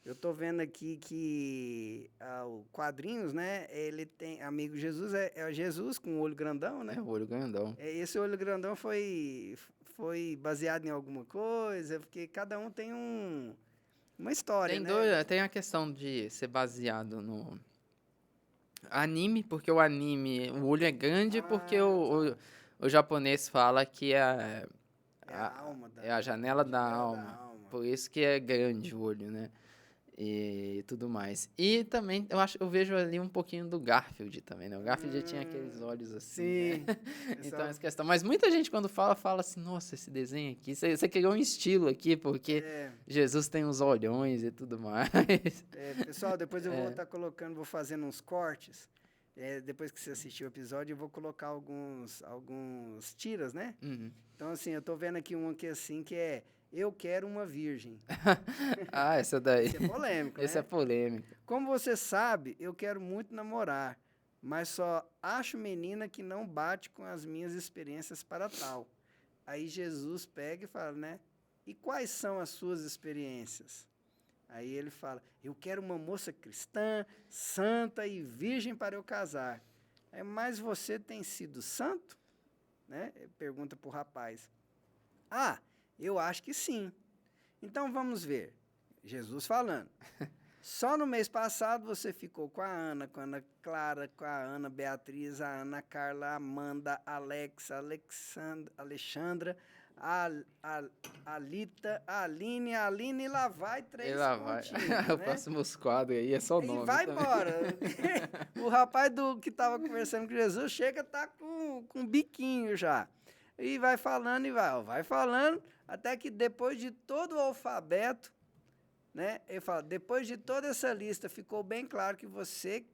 Eu tô vendo aqui que o quadrinhos, né? Ele tem Amigo Jesus, é Jesus com o olho grandão, né? É o olho grandão. Esse olho grandão foi baseado em alguma coisa, porque cada um tem uma história, Tem né? tem a questão de ser baseado no anime, porque o anime, o olho é grande, porque Tá. o japonês fala que É a alma é a janela da janela da alma. alma. Por isso que é grande o olho, né? E tudo mais. E também eu vejo ali um pouquinho do Garfield também, né? O Garfield já tinha aqueles olhos assim, Sim. né? Então Pessoal, essa questão. Mas muita gente quando fala assim, nossa, esse desenho aqui, você criou um estilo aqui, porque Jesus tem uns olhões e tudo mais. pessoal, depois eu vou estar colocando, vou fazendo uns cortes. Depois que você assistir o episódio, eu vou colocar alguns tiras, né? Uhum. Então, assim, eu tô vendo aqui um aqui assim que eu quero uma virgem. Ah, essa daí. Isso é polêmico, Esse né? é polêmico. Como você sabe, eu quero muito namorar, mas só acho menina que não bate com as minhas experiências para tal. Aí Jesus pega e fala, né? E quais são as suas experiências? Aí ele fala, eu quero uma moça cristã, santa e virgem para eu casar. Aí, mas você tem sido santo? Né? Pergunta para o rapaz. Ah, eu acho que sim. Então vamos ver. Jesus falando. Só no mês passado você ficou com a Ana Clara, com a Ana Beatriz, a Ana Carla, a Amanda, a Alexa, Alexandra, a Alita, a Aline, e lá vai E três lá vai. pontinhos, O né? próximos quadros aí é só E nome vai também. embora. O rapaz que estava conversando com Jesus chega, tá com um biquinho já. E vai falando vai falando, até que depois de todo o alfabeto, né? Ele fala, depois de toda essa lista, ficou bem claro que você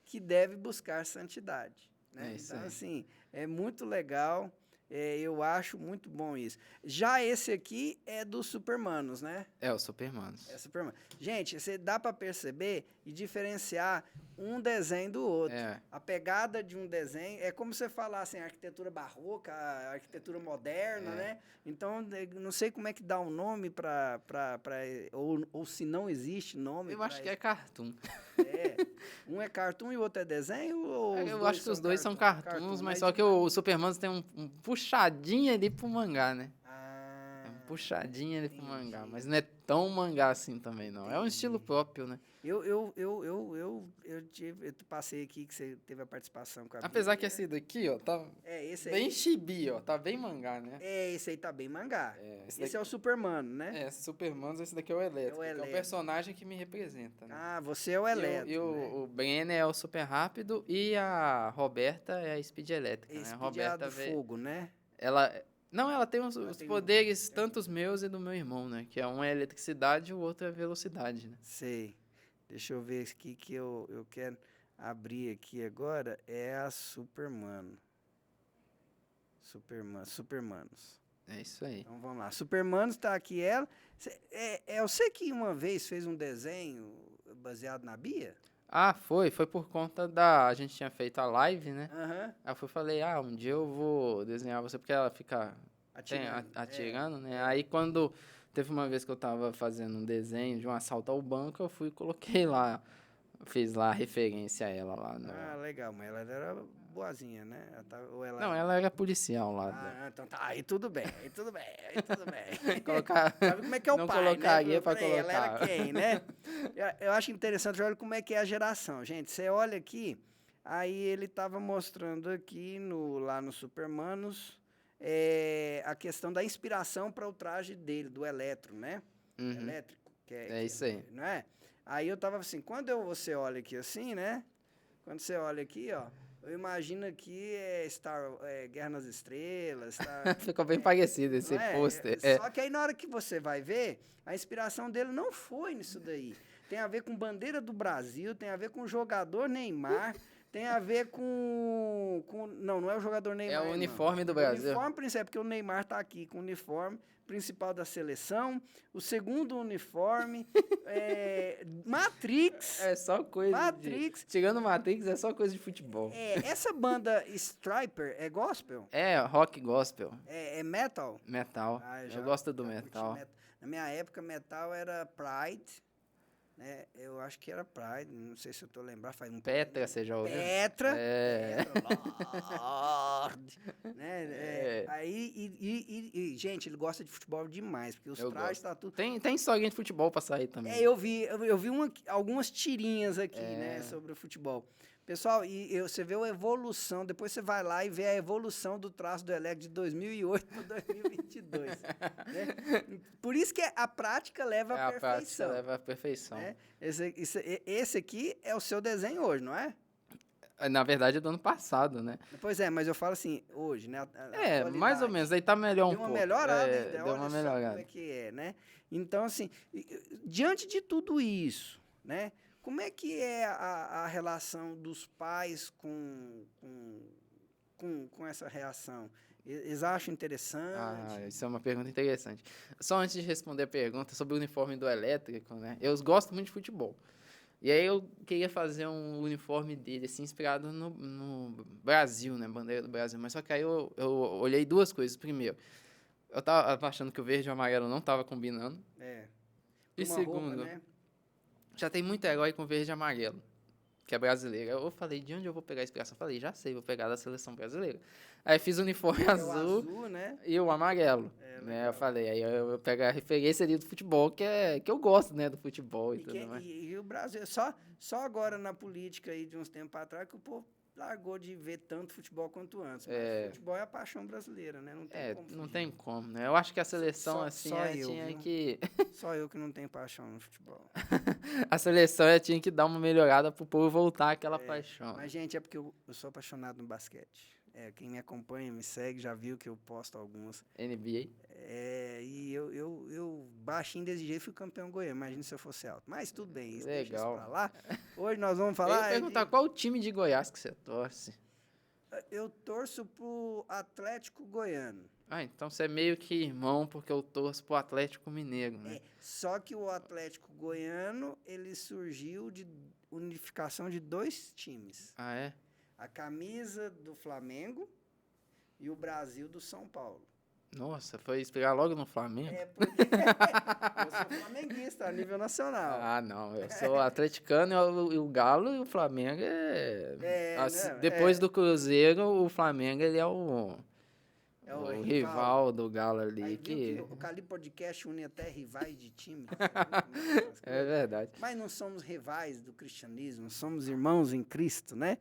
que deve buscar santidade. Né? É isso Então, aí. assim, é muito legal, eu acho muito bom isso. Já esse aqui é dos Supermanos, né? É o Supermanos. É Superman. Gente, você dá para perceber e diferenciar um desenho do outro. É. A pegada de um desenho é como você falar assim, a arquitetura barroca, a arquitetura moderna, É. né? Então, não sei como é que dá um nome ou se não existe nome. Eu acho que é cartoon. Um é cartoon e o outro é desenho? Ou Eu acho que os dois são cartoons, cartoon, mas só que o Supermanos tem um puxadinho ali pro mangá, né? Ah, É um puxadinho ali pro entendi. mangá, mas não é tão mangá assim também, não. É um estilo próprio, né? Eu passei aqui que você teve a participação com a Apesar que Bíblia. esse daqui, ó, tá Esse aí. bem chibi, ó, tá bem mangá, né? Esse aí tá bem mangá. Esse Esse é o Supermano, né? esse Supermanos, esse daqui é o Elétrico, que é o Elétrico. personagem que me representa, né? Ah, você é o Elétrico, E né? o Brenner é o Super Rápido e a Roberta é a Speed Elétrica, né? Esse A é Roberta do fogo, né? ela... Não, ela tem os tem poderes, tanto os meus e do meu irmão, né? Que é um é eletricidade e o outro é velocidade, né? Sei. Deixa eu ver aqui que eu quero abrir aqui agora. É a Supermano. Supermanos. É isso aí. Então vamos lá. Supermanos tá aqui ela. Eu sei que uma vez fez um desenho baseado na Bia? Ah, foi por conta da... A gente tinha feito a live, né? Aham. Aí eu falei, um dia eu vou desenhar você, porque ela fica atirando, né? Aí quando teve uma vez que eu tava fazendo um desenho de um assalto ao banco, eu fui e coloquei lá, fiz lá a referência a ela lá. Ah, legal, mas ela era boazinha, né? Não, ela era policial lá. Então tá, aí tudo bem, aí tudo bem. Colocar... Sabe como é que é o Não pai, colocaria né? pra Ela era colocar. quem, né? Eu acho interessante, olha como é que é a geração. Gente, você olha aqui, aí ele tava mostrando aqui lá no Supermanos a questão da inspiração para o traje dele, do Eletro, né? Uhum. Elétrico. É isso aí. Não é? Aí eu tava assim, quando você olha aqui assim, né? Quando você olha aqui, ó, eu imagino aqui Guerra nas Estrelas. Ficou bem parecido esse não é? pôster. Só que aí na hora que você vai ver, a inspiração dele não foi nisso daí. Tem a ver com bandeira do Brasil, tem a ver com o jogador Neymar, tem a ver com não é o jogador Neymar. É o uniforme do O Brasil. uniforme principal, porque o Neymar tá aqui com o uniforme principal da seleção, o segundo uniforme, Matrix. É só coisa Matrix. Tirando Matrix, é só coisa de futebol. Essa banda Striper é gospel? É, rock gospel. É metal? Metal. Eu gosto do metal. Na minha época, metal era Pride, né? Eu acho que era Pride, não sei se eu tô lembrando. Petra, você já ouviu? Petra. É. Lorde, né? É. Aí, gente, ele gosta de futebol demais, porque os Eu trajes gosto. tá tudo... Tem historinha de futebol pra sair também. eu vi algumas tirinhas aqui, né, sobre o futebol. Pessoal, você vê a evolução, depois você vai lá e vê a evolução do traço do Electra de 2008 para 2022. Né? Por isso que a prática leva à perfeição. A prática leva à perfeição. Né? Esse aqui é o seu desenho hoje, não é? Na verdade, é do ano passado, né? Pois é, mas eu falo assim, hoje, né? Mais ou menos, aí tá melhor um pouco. Deu uma melhorada, deu uma melhorada. Como é que é, né? Então, assim, diante de tudo isso, né? Como é que é a relação dos pais com essa reação? Eles acham interessante? Ah, isso é uma pergunta interessante. Só antes de responder a pergunta sobre o uniforme do elétrico, né? Eu gosto muito de futebol. E aí eu queria fazer um uniforme dele, assim, inspirado no Brasil, né? Bandeira do Brasil. Mas só que aí eu olhei duas coisas. Primeiro, eu tava achando que o verde e o amarelo não tava combinando. E Uma roupa, segundo, né? já tem muito herói com verde e amarelo, que é brasileiro. Eu falei, de onde eu vou pegar a inspiração? Eu falei, já sei, vou pegar da seleção brasileira. Aí fiz o uniforme É o azul azul, né? e o amarelo. Né? Legal. Eu falei, aí eu pego a referência ali do futebol, que eu gosto, né, do futebol e tudo mais. E o Brasil, só agora na política aí de uns tempos atrás que o povo largou de ver tanto futebol quanto antes. Mas futebol é a paixão brasileira, né? Não tem como Não fugir. tem como, né? Eu acho que a seleção, assim, só eu, tinha viu? que... Só eu que não tenho paixão no futebol. A seleção tinha que dar uma melhorada pro povo voltar àquela paixão. Mas, gente, é porque eu sou apaixonado no basquete. Quem me acompanha, me segue, já viu que eu posto alguns. NBA? E eu baixinho desse jeito fui campeão goiano. Imagina se eu fosse alto. Mas tudo bem, isso deixa isso Legal. pra lá. Hoje nós vamos Eu falar. ia perguntar, qual o time de Goiás que você torce? Eu torço pro Atlético Goiano. Ah, então você é meio que irmão, porque eu torço pro Atlético Mineiro, né? Só que o Atlético Goiano, ele surgiu de unificação de 2 times. Ah, é? A camisa do Flamengo e o Brasil do São Paulo. Nossa, foi inspirar logo no Flamengo? Porque eu sou flamenguista a nível nacional. Ah, não, eu sou atleticano e o Galo e o Flamengo depois do Cruzeiro, o Flamengo ele é o rival do Galo ali. Aí que o Cali Podcast une até rivais de time. É verdade. Mas não somos rivais do cristianismo, somos irmãos em Cristo, né?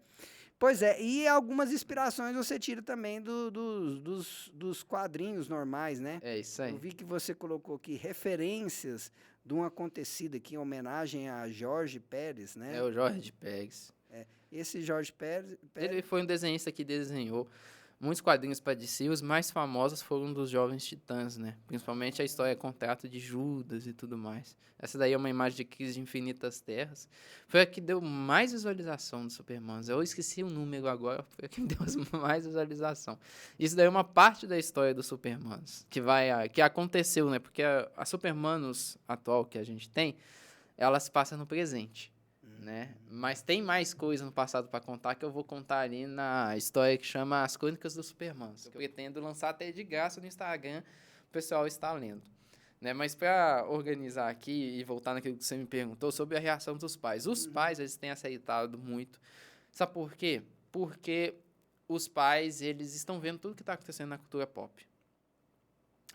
Pois é, e algumas inspirações você tira também dos quadrinhos normais, né? É isso aí. Eu vi que você colocou aqui referências de um acontecido aqui em homenagem a Jorge Pérez, né? É o Jorge Pérez. Esse Jorge Pérez... Ele foi um desenhista que desenhou muitos quadrinhos para DC, os mais famosos foram dos Jovens Titãs, né? Principalmente a história Contrato de Judas e tudo mais. Essa daí é uma imagem de Crise de Infinitas Terras. Foi a que deu mais visualização do Superman. Eu esqueci o número agora, foi a que deu mais visualização. Isso daí é uma parte da história do Superman, que aconteceu, né? Porque a Supermanos atual que a gente tem, ela se passa no presente. Né? Mas tem mais coisa no passado para contar que eu vou contar ali na história que chama As Crônicas do Superman. Eu pretendo lançar até de graça no Instagram, o pessoal está lendo. Né? Mas para organizar aqui e voltar naquilo que você me perguntou sobre a reação dos pais. Os pais, eles têm aceitado muito. Sabe por quê? Porque os pais, eles estão vendo tudo que está acontecendo na cultura pop.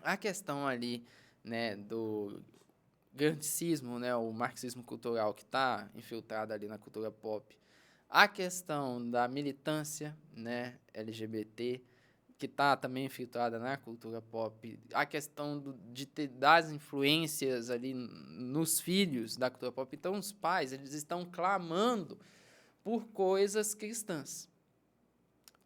A questão ali, né, do grandicismo, né, o marxismo cultural que está infiltrado ali na cultura pop, a questão da militância, né, LGBT, que está também infiltrada na cultura pop, a questão das influências ali nos filhos da cultura pop. Então, os pais, eles estão clamando por coisas cristãs,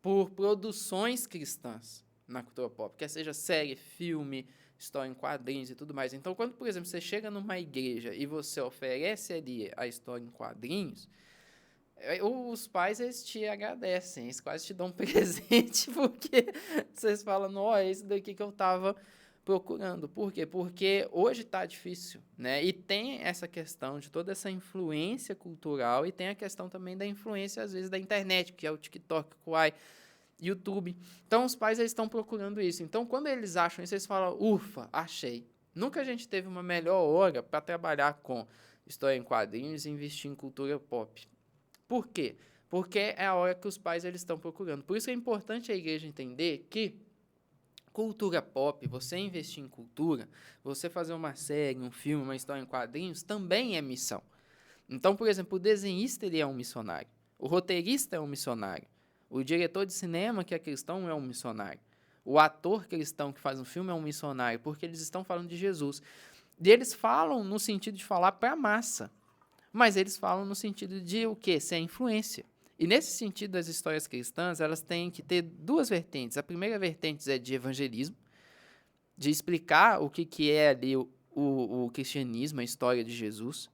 por produções cristãs na cultura pop, quer seja série, filme, história em quadrinhos e tudo mais. Então, quando, por exemplo, você chega numa igreja e você oferece ali a história em quadrinhos, os pais, eles te agradecem, eles quase te dão um presente, porque vocês falam, não, é isso daqui que eu estava procurando. Por quê? Porque hoje está difícil, né? E tem essa questão de toda essa influência cultural e tem a questão também da influência, às vezes, da internet, que é o TikTok, o Quai, YouTube. Então, os pais, eles estão procurando isso. Então, quando eles acham isso, eles falam, ufa, achei. Nunca a gente teve uma melhor hora para trabalhar com história em quadrinhos e investir em cultura pop. Por quê? Porque é a hora que os pais, eles estão procurando. Por isso é importante a igreja entender que cultura pop, você investir em cultura, você fazer uma série, um filme, uma história em quadrinhos, também é missão. Então, por exemplo, o desenhista, ele é um missionário. O roteirista é um missionário. O diretor de cinema, que é cristão, é um missionário. O ator cristão que faz um filme é um missionário, porque eles estão falando de Jesus. E eles falam no sentido de falar para a massa, mas eles falam no sentido de o quê? Ser influência. E nesse sentido, as histórias cristãs, elas têm que ter 2 vertentes. A primeira vertente é de evangelismo, de explicar o que é ali o cristianismo, a história de Jesus,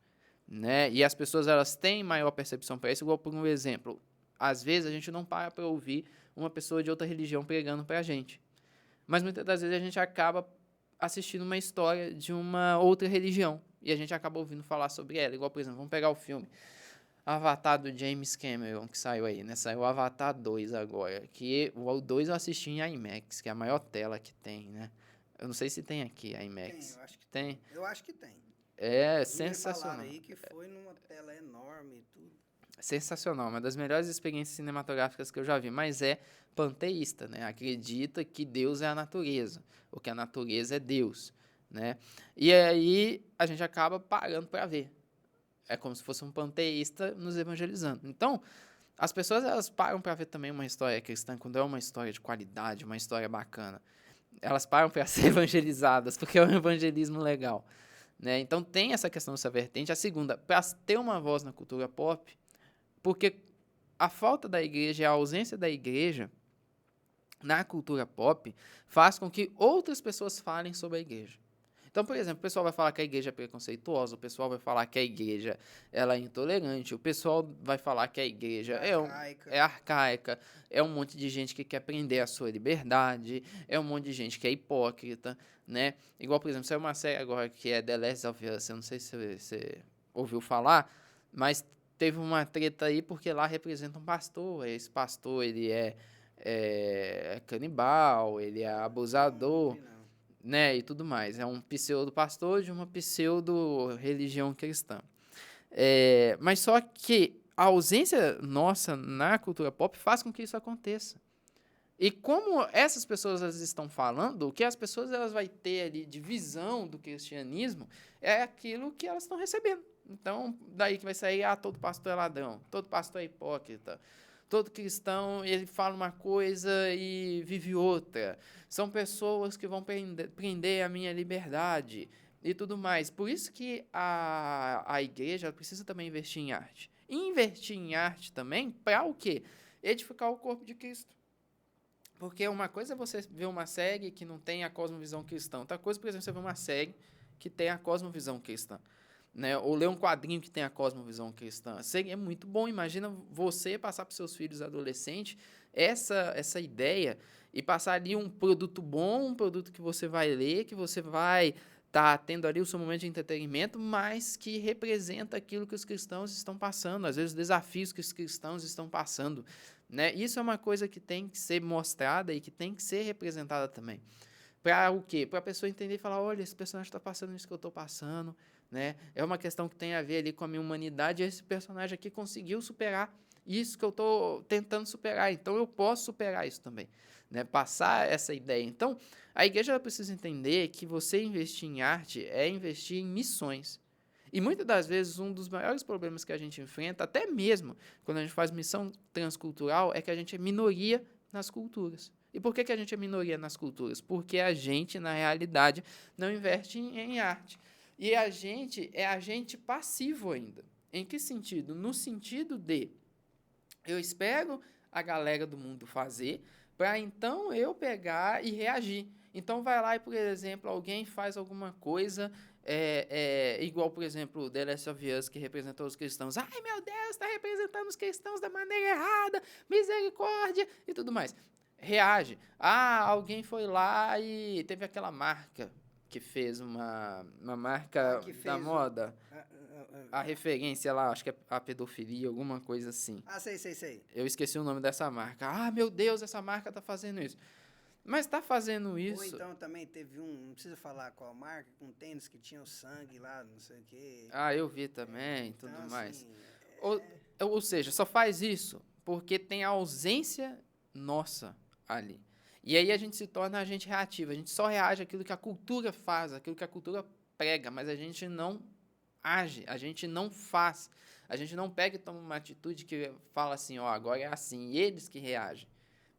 né? E as pessoas, elas têm maior percepção para isso, igual por um exemplo. Às vezes, a gente não para ouvir uma pessoa de outra religião pregando para a gente. Mas muitas das vezes a gente acaba assistindo uma história de uma outra religião e a gente acaba ouvindo falar sobre ela. Igual, por exemplo, vamos pegar o filme Avatar do James Cameron, que saiu aí, né? Saiu o Avatar 2 agora, que o 2 eu assisti em IMAX, que é a maior tela que tem, né? Eu não sei se tem aqui a IMAX. Tem, eu acho que tem. Eu acho que tem. É Me falaram sensacional. aí que foi numa tela enorme e tudo. Sensacional, uma das melhores experiências cinematográficas que eu já vi, mas é panteísta, né? Acredita que Deus é a natureza, ou que a natureza é Deus, né? E aí a gente acaba parando para ver. É como se fosse um panteísta nos evangelizando. Então, as pessoas elas param para ver também uma história cristã, quando é uma história de qualidade, uma história bacana. Elas param para ser evangelizadas, porque é um evangelismo legal, né? Então tem essa questão dessa vertente. A segunda, para ter uma voz na cultura pop, porque a falta da igreja e a ausência da igreja na cultura pop faz com que outras pessoas falem sobre a igreja. Então, por exemplo, o pessoal vai falar que a igreja é preconceituosa, o pessoal vai falar que a igreja ela é intolerante, o pessoal vai falar que a igreja é arcaica, é um monte de gente que quer prender a sua liberdade, é um monte de gente que é hipócrita, né? Igual, por exemplo, saiu uma série agora que é The Last of Us, eu não sei se você ouviu falar, mas teve uma treta aí porque lá representa um pastor, esse pastor ele é canibal, ele é abusador, né, e tudo mais. É um pseudo-pastor de uma pseudo-religião cristã. Mas só que a ausência nossa na cultura pop faz com que isso aconteça. E como essas pessoas elas estão falando, o que as pessoas elas vão ter ali de visão do cristianismo é aquilo que elas estão recebendo. Então, daí que vai sair, todo pastor é ladrão, todo pastor é hipócrita, todo cristão, ele fala uma coisa e vive outra. São pessoas que vão prender a minha liberdade e tudo mais. Por isso que a igreja precisa também investir em arte. E investir em arte também para o quê? Edificar o corpo de Cristo. Porque uma coisa é você ver uma série que não tem a cosmovisão cristã. Outra coisa, por exemplo, você ver uma série que tem a cosmovisão cristã. Né? Ou ler um quadrinho que tem a cosmovisão cristã. É muito bom. Imagina você passar para os seus filhos adolescentes essa ideia e passar ali um produto bom, um produto que você vai ler, que você vai estar tendo ali o seu momento de entretenimento, mas que representa aquilo que os cristãos estão passando, às vezes os desafios que os cristãos estão passando. Né? Isso é uma coisa que tem que ser mostrada e que tem que ser representada também. Para o quê? Para a pessoa entender e falar, olha, esse personagem está passando isso que eu estou passando, né? É uma questão que tem a ver ali com a minha humanidade, e esse personagem aqui conseguiu superar isso que eu estou tentando superar, então eu posso superar isso também, né? Passar essa ideia. Então, a igreja ela precisa entender que você investir em arte é investir em missões. E muitas das vezes um dos maiores problemas que a gente enfrenta, até mesmo quando a gente faz missão transcultural, é que a gente é minoria nas culturas. E por que a gente é minoria nas culturas? Porque a gente, na realidade, não investe em arte. E a gente é agente passivo ainda. Em que sentido? No sentido de eu espero a galera do mundo fazer, para então eu pegar e reagir. Então vai lá e, por exemplo, alguém faz alguma coisa, igual, por exemplo, The Last of Us, que representou os cristãos. Ai, meu Deus, está representando os cristãos da maneira errada, misericórdia e tudo mais. Reage. Alguém foi lá e teve aquela marca que fez uma marca da moda. A referência lá, acho que é a pedofilia, alguma coisa assim. Sei. Eu esqueci o nome dessa marca. Meu Deus, essa marca tá fazendo isso. Mas tá fazendo isso... Ou então também teve não precisa falar qual marca, com tênis que tinha o sangue lá, não sei o quê. Eu vi também, então, tudo mais. Assim, ou seja, só faz isso porque tem a ausência nossa ali. E aí a gente se torna agente reativo, a gente só reage àquilo que a cultura faz, àquilo que a cultura prega, mas a gente não age, a gente não faz, a gente não pega e toma uma atitude que fala assim, agora é assim, e eles que reagem,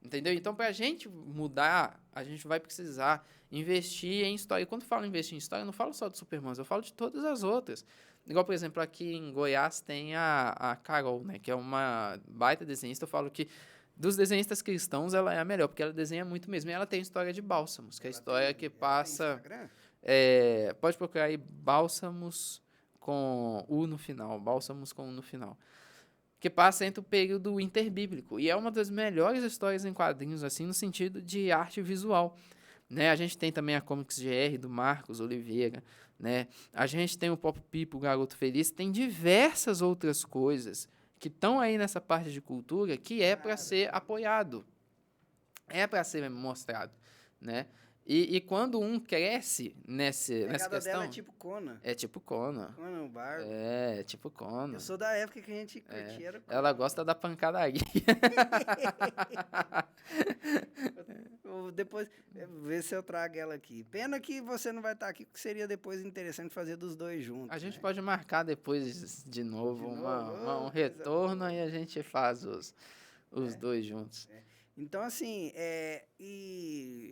entendeu? Então, para a gente mudar, a gente vai precisar investir em história. E quando eu falo investir em história, eu não falo só do Superman, eu falo de todas as outras. Igual, por exemplo, aqui em Goiás tem a Carol, né, que é uma baita desenhista. Eu falo que dos desenhistas cristãos, ela é a melhor, porque ela desenha muito mesmo. E ela tem história de Bálsamos, que é a história que passa... pode procurar aí Bálsamos com U no final, Bálsamos com U no final. Que passa entre o período interbíblico. E é uma das melhores histórias em quadrinhos, assim, no sentido de arte visual. né? A gente tem também a Comics GR do Marcos Oliveira, né? A gente tem o Pop Pipo, o Garoto Feliz, tem diversas outras coisas que estão aí nessa parte de cultura que é para ser apoiado, é para ser mostrado, né? E quando um cresce A nessa pegada dela é questão, tipo Conan. é tipo Conan. Conan o Bárbaro. É, tipo Conan. Eu sou da época que a gente curtia era Conan. Ela gosta da pancadaria. Eu depois, ver se eu trago ela aqui. Pena que você não vai estar aqui, porque seria depois interessante fazer dos dois juntos. A gente né? pode marcar depois de novo, De uma, novo? uma- Ô, um coisa retorno boa. e a gente faz os dois juntos. Então, assim, e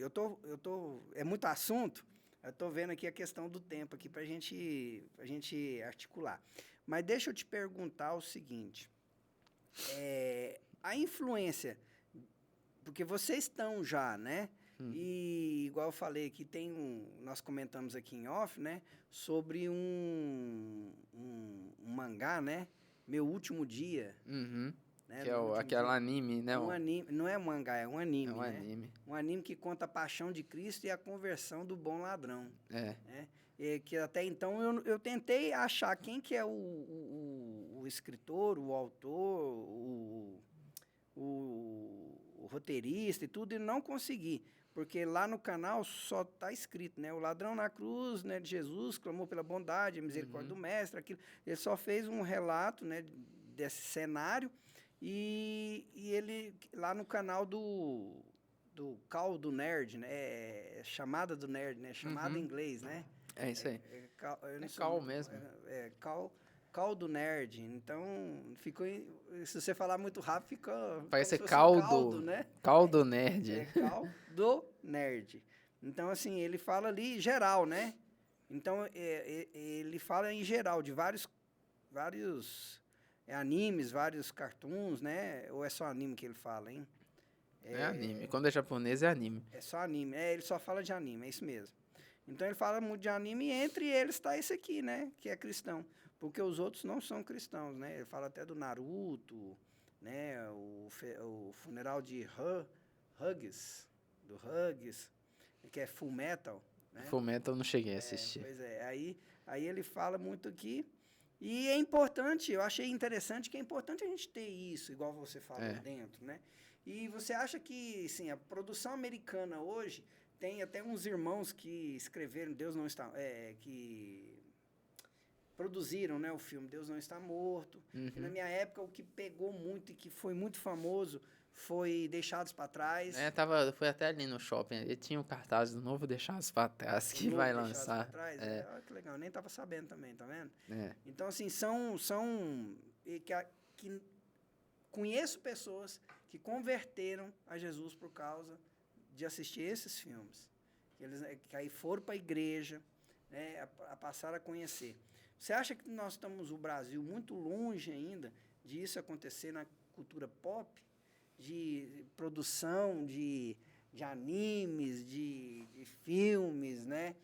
é muito assunto, eu tô vendo aqui a questão do tempo aqui pra gente articular. Mas deixa eu te perguntar o seguinte, a influência, porque vocês estão já, né? E, igual eu falei aqui, nós comentamos aqui em off, né? Sobre um mangá, né? Meu Último Dia. Uhum. Né? Que é Meu Último aquele Dia. anime, né? Um anime, não é um mangá, é um anime, É um né? anime. Um anime que conta a paixão de Cristo e a conversão do bom ladrão. É. Né? E que até então eu tentei achar quem que é o escritor, o autor, o roteirista e tudo, e não consegui. Porque lá no canal só está escrito, né? O ladrão na cruz, né, de Jesus, clamou pela bondade, a misericórdia do mestre, aquilo. Ele só fez um relato, né, desse cenário. E ele, lá no canal do Call do Nerd, né? Chamada do Nerd, né? Chamada em inglês, né? É isso aí. Eu não É sou Call muito- mesmo. Call do Nerd. Então, se você falar muito rápido, fica Parece como se fosse um caldo, né? caldo nerd. É Call do Nerd. Então, assim, ele fala ali geral, né? Então, ele fala em geral de vários animes, vários cartoons, né? Ou é só anime que ele fala, hein? É anime. Quando é japonês, é anime. É só anime. Ele só fala de anime, é isso mesmo. Então ele fala muito de anime e entre eles está esse aqui, né? Que é cristão. Porque os outros não são cristãos, né? Ele fala até do Naruto, né? O funeral de Huggies, do Huggies, que é Full Metal, né? Fullmetal eu não cheguei a assistir. Pois é, aí ele fala muito aqui. E é importante, eu achei interessante que é importante a gente ter isso, igual você falou dentro, né? E você acha que, sim, a produção americana hoje tem até uns irmãos que escreveram Deus Não Está... que produziram, né, o filme Deus Não Está Morto. E na minha época, o que pegou muito e que foi muito famoso foi Deixados para Trás. Foi até ali no shopping, ele tinha o cartaz do novo Deixados para Trás que vai lançar. Olha que legal, eu nem estava sabendo também, tá vendo? É. Então, assim, que conheço pessoas que converteram a Jesus por causa de assistir esses filmes. Que aí foram para a igreja, né, a passar a conhecer. Você acha que nós estamos, o Brasil, muito longe ainda disso acontecer na cultura pop? De produção de animes, de filmes, né?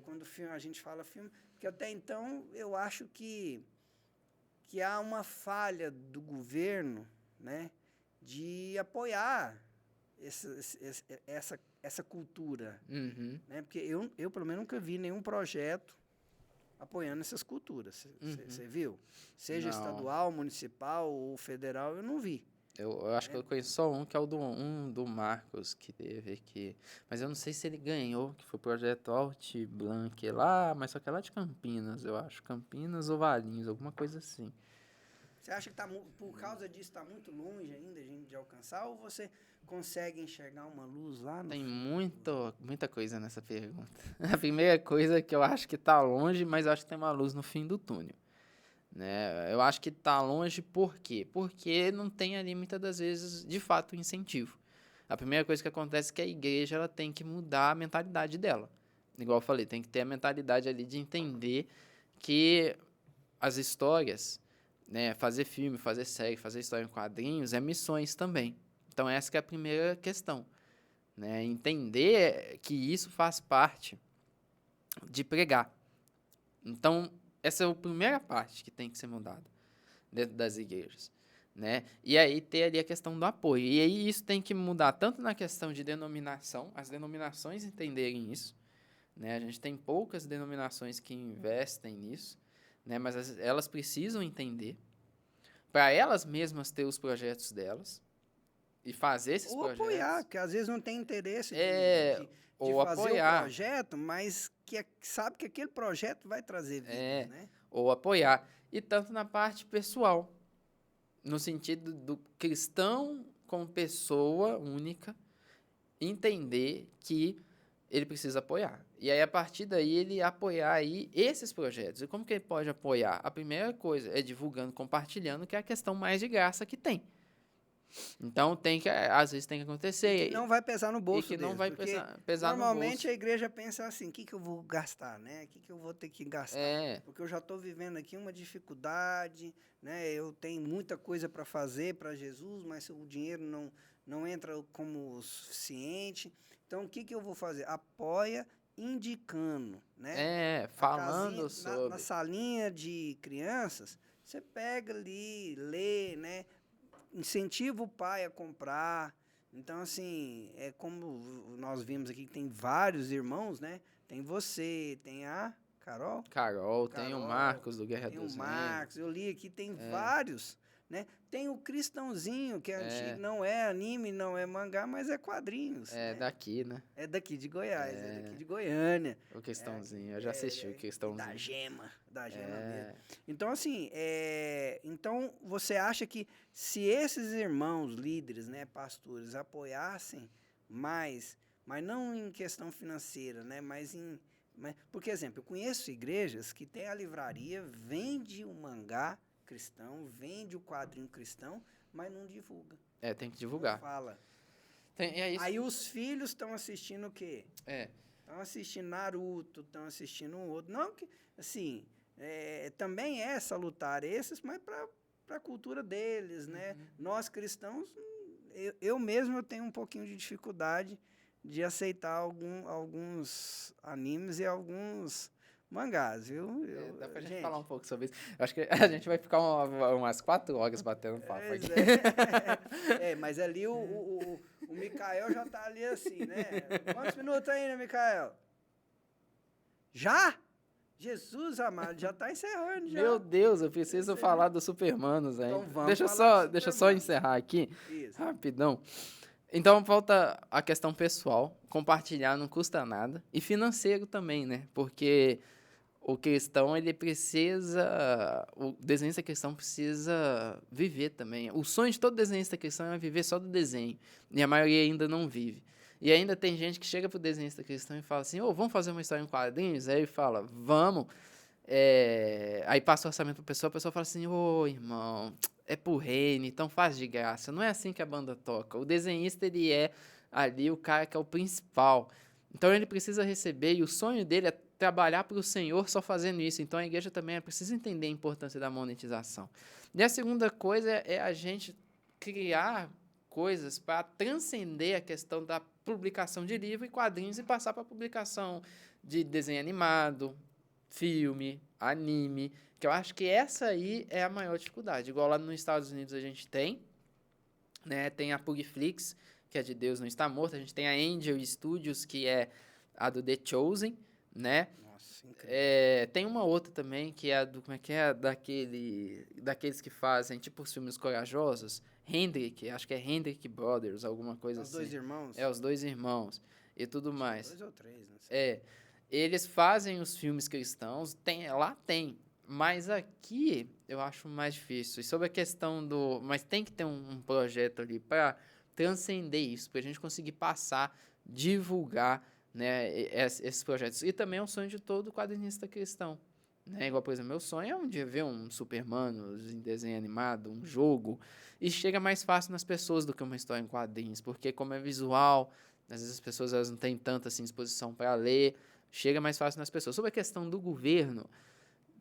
Quando a gente fala filme, porque até então eu acho que há uma falha do governo, né, de apoiar essa cultura, né? Porque eu pelo menos nunca vi nenhum projeto apoiando essas culturas. Você viu? Seja Não. estadual, municipal ou federal, eu não vi. Eu acho que eu conheço só um, que é o do Marcos, que teve aqui. Mas eu não sei se ele ganhou, que foi o projeto Alt Blanc lá, mas só que é lá de Campinas, eu acho. Campinas ou Valinhos, alguma coisa assim. Você acha que por causa disso está muito longe ainda de alcançar, ou você consegue enxergar uma luz lá no Tem muita coisa nessa pergunta. A primeira coisa é que eu acho que tá longe, mas eu acho que tem uma luz no fim do túnel. Né? Eu acho que tá longe por quê? Porque não tem ali muitas das vezes, de fato, incentivo. A primeira coisa que acontece é que a igreja ela tem que mudar a mentalidade dela. Igual eu falei, tem que ter a mentalidade ali de entender que as histórias, né, fazer filme, fazer série, fazer história em quadrinhos é missões também. Então essa que é a primeira questão, né? Entender que isso faz parte de pregar. Então essa é a primeira parte que tem que ser mudada dentro das igrejas, né? E aí ter ali a questão do apoio. E aí isso tem que mudar tanto na questão de denominação, as denominações entenderem isso, né? A gente tem poucas denominações que investem nisso, né? Mas elas precisam entender para elas mesmas ter os projetos delas e fazer esses Ou apoiar, projetos. porque às vezes não tem interesse de Ou fazer apoiar. o projeto, mas que sabe que aquele projeto vai trazer vida, né? Ou apoiar. E tanto na parte pessoal, no sentido do cristão como pessoa única entender que ele precisa apoiar. E aí, a partir daí, ele apoiar aí esses projetos. E como que ele pode apoiar? A primeira coisa é divulgando, compartilhando, que é a questão mais de graça que tem. Então, às vezes tem que acontecer. E que não vai pesar no bolso e que deles, não vai porque pesar no normalmente bolso. a igreja pensa assim, o que eu vou gastar, né? O que eu vou ter que gastar? Porque eu já estou vivendo aqui uma dificuldade, né? Eu tenho muita coisa para fazer para Jesus, mas o dinheiro não entra como o suficiente. Então, o que eu vou fazer? Apoia indicando, né? Falando sobre. Na salinha de crianças, você pega ali, lê, né? Incentiva o pai a comprar. Então, assim, é como nós vimos aqui que tem vários irmãos, né? Tem você, tem a Carol, tem o Marcos do Guerra tem dos o Renos. Marcos, eu li aqui, tem vários, né? Tem o Cristãozinho, que é antigo, não é anime, não é mangá, mas é quadrinhos. É né? daqui, né? É daqui de Goiás, é daqui de Goiânia. O Cristãozinho, eu já assisti o Cristãozinho. Da gema mesmo. Então, assim, então você acha que se esses irmãos líderes, né, pastores, apoiassem mais, mas não em questão financeira, né, porque, exemplo, eu conheço igrejas que tem a livraria, vende o mangá cristão, vende o quadrinho cristão, mas não divulga. Tem que divulgar. Não fala. É isso. Aí os filhos estão assistindo o quê? Estão assistindo Naruto, estão assistindo um outro. Não que, assim, também é salutar esses, mas para a cultura deles, né? Nós cristãos, eu mesmo eu tenho um pouquinho de dificuldade de aceitar alguns animes e alguns mangás, viu? Dá pra gente falar um pouco sobre isso. Eu acho que a gente vai ficar umas 4 horas batendo papo aqui. Mas ali o Mikael já tá ali assim, né? Quantos minutos ainda, Mikael? Já? Jesus amado, já tá encerrando já. Meu Deus, eu preciso falar dos Supermanos ainda. Então vamos deixa eu só encerrar aqui, Isso. rapidão. Então, falta a questão pessoal, compartilhar não custa nada, e financeiro também, né? Porque o cristão, ele precisa, o desenhista cristão precisa viver também. O sonho de todo desenhista cristão é viver só do desenho, e a maioria ainda não vive. E ainda tem gente que chega pro desenhista cristão e fala assim, vamos fazer uma história em quadrinhos? Aí ele fala, vamos. Aí passa o orçamento pra pessoa, a pessoa fala assim, irmão, é pro reino, então faz de graça. Não é assim que a banda toca. O desenhista, ele é ali o cara que é o principal. Então ele precisa receber, e o sonho dele é trabalhar para o Senhor só fazendo isso. Então a igreja também precisa entender a importância da monetização. E a segunda coisa é a gente criar coisas para transcender a questão da publicação de livro e quadrinhos e passar para a publicação de desenho animado, filme, anime, que eu acho que essa aí é a maior dificuldade. Igual lá nos Estados Unidos a gente tem, né, tem a Pugflix, que é de Deus Não Está Morto, a gente tem a Angel Studios, que é a do The Chosen, né? Nossa, incrível. Tem uma outra também, que é a do, como é que é? Daqueles que fazem, tipo, os filmes corajosos, Hendrick, acho que é Hendrick Brothers, alguma coisa assim. Os dois irmãos? Os dois irmãos, e tudo mais. 2 ou 3, não sei. Eles fazem os filmes cristãos, lá tem, mas aqui eu acho mais difícil. E sobre a questão mas tem que ter um projeto ali para transcender isso, para a gente conseguir passar, divulgar, né, esses projetos. E também é um sonho de todo quadrinista cristão. Né? Igual, por exemplo, meu sonho é um dia ver um Superman em desenho animado, um jogo, e chega mais fácil nas pessoas do que uma história em quadrinhos, porque como é visual, às vezes as pessoas elas não têm tanta assim, disposição para ler, chega mais fácil nas pessoas. Sobre a questão do governo,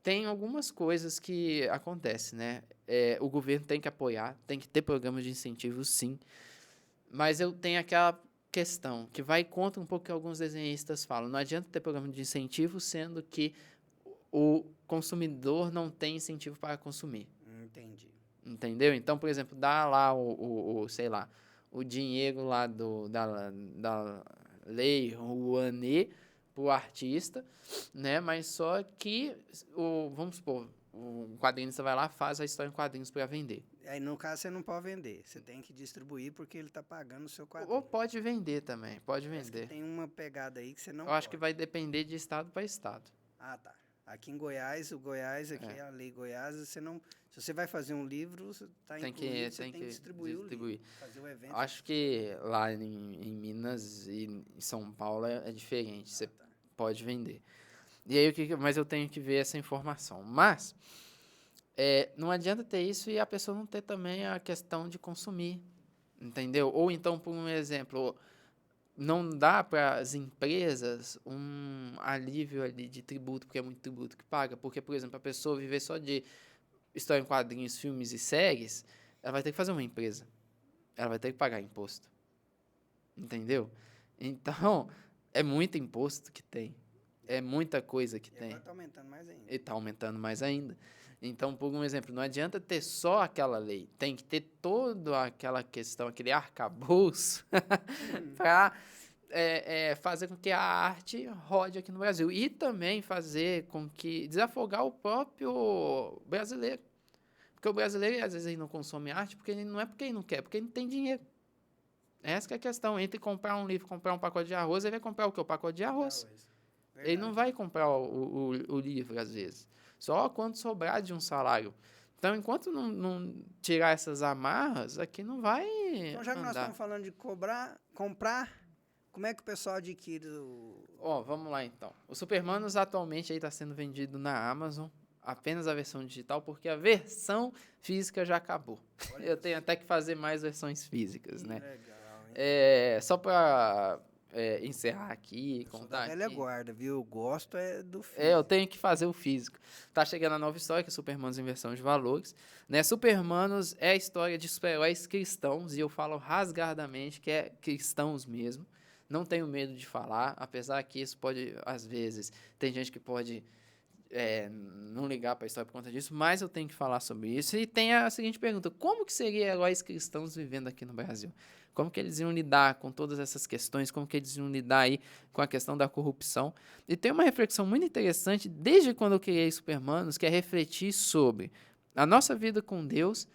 tem algumas coisas que acontecem, né? O governo tem que apoiar, tem que ter programas de incentivo, sim, mas eu tenho aquela questão que vai contra um pouco o que alguns desenhistas falam. Não adianta ter programa de incentivo, sendo que o consumidor não tem incentivo para consumir. Entendi. entendeu? Então, por exemplo, dá lá sei lá, o dinheiro lá da Lei Rouanet pro artista, né? Mas só que, vamos supor, o quadrinista vai lá, faz a história em quadrinhos para vender. Aí, no caso, você não pode vender. Você tem que distribuir porque ele está pagando o seu quadrinho. Ou pode vender também, pode Parece vender. que tem uma pegada aí que você não Eu acho pode. que vai depender de estado para estado. Ah, tá. Aqui em Goiás, aqui a Lei Goiás, você não... Se você vai fazer um livro, está incluído, você tem que distribuir o livro. Fazer o evento. Acho que lá em Minas e em São Paulo é diferente. Você pode vender. E aí, mas eu tenho que ver essa informação. Mas não adianta ter isso e a pessoa não ter também a questão de consumir, entendeu? Ou então, por um exemplo, não dá para as empresas um alívio ali de tributo, porque é muito tributo que paga. Porque, por exemplo, a pessoa viver só de história em quadrinhos, filmes e séries, ela vai ter que fazer uma empresa. Ela vai ter que pagar imposto. Entendeu? Então, é muito imposto que tem. É muita coisa que tem. E está aumentando mais ainda. E está aumentando mais ainda. Então, por um exemplo, não adianta ter só aquela lei. Tem que ter toda aquela questão, aquele arcabouço para fazer com que a arte rode aqui no Brasil. E também fazer com que... desafogar o próprio brasileiro. Porque o brasileiro, às vezes, ele não consome arte porque ele não é porque ele não quer, é porque ele não tem dinheiro. Essa que é a questão. Entre comprar um livro e comprar um pacote de arroz, ele vai comprar o quê? O pacote de arroz. Ele não vai comprar o livro, às vezes. Só quando sobrar de um salário. Então, enquanto não tirar essas amarras, aqui não vai Então, já que nós estamos falando de comprar, como é que o pessoal adquire vamos lá, então. O Supermanos atualmente está sendo vendido na Amazon, apenas a versão digital, porque a versão física já acabou. Eu tenho até que fazer mais versões físicas, né? Legal, hein? Só para... encerrar aqui, contar velha aqui. guarda, viu? Eu gosto do físico. Eu tenho que fazer o físico. Tá chegando a nova história, que é Supermanos Inversão de Valores. Né? Supermanos é a história de super-heróis cristãos, e eu falo rasgadamente que é cristãos mesmo. Não tenho medo de falar, apesar que isso pode, às vezes, tem gente que pode não ligar para a história por conta disso, mas eu tenho que falar sobre isso. E tem a seguinte pergunta: como que seria heróis cristãos vivendo aqui no Brasil? Como que eles iam lidar com todas essas questões? Como que eles iam lidar aí com a questão da corrupção? E tem uma reflexão muito interessante desde quando eu criei Supermanos, que é refletir sobre a nossa vida com Deus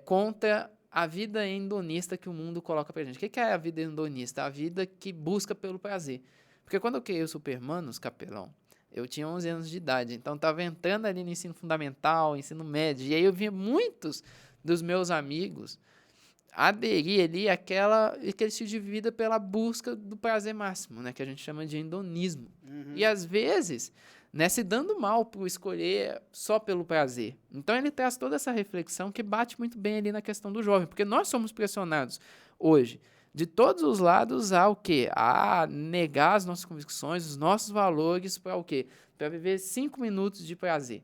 contra a vida hedonista que o mundo coloca pra gente. O que é a vida hedonista? A vida que busca pelo prazer. Porque quando eu criei o Supermanos, Capelão, eu tinha 11 anos de idade, então estava entrando ali no ensino fundamental, ensino médio, e aí eu via muitos dos meus amigos aderir ali aquele estilo de vida pela busca do prazer máximo, né, que a gente chama de hedonismo. Uhum. E às vezes, né, se dando mal por escolher só pelo prazer. Então ele traz toda essa reflexão que bate muito bem ali na questão do jovem, porque nós somos pressionados hoje de todos os lados a o quê? A negar as nossas convicções, os nossos valores para o quê? Para viver 5 minutos de prazer.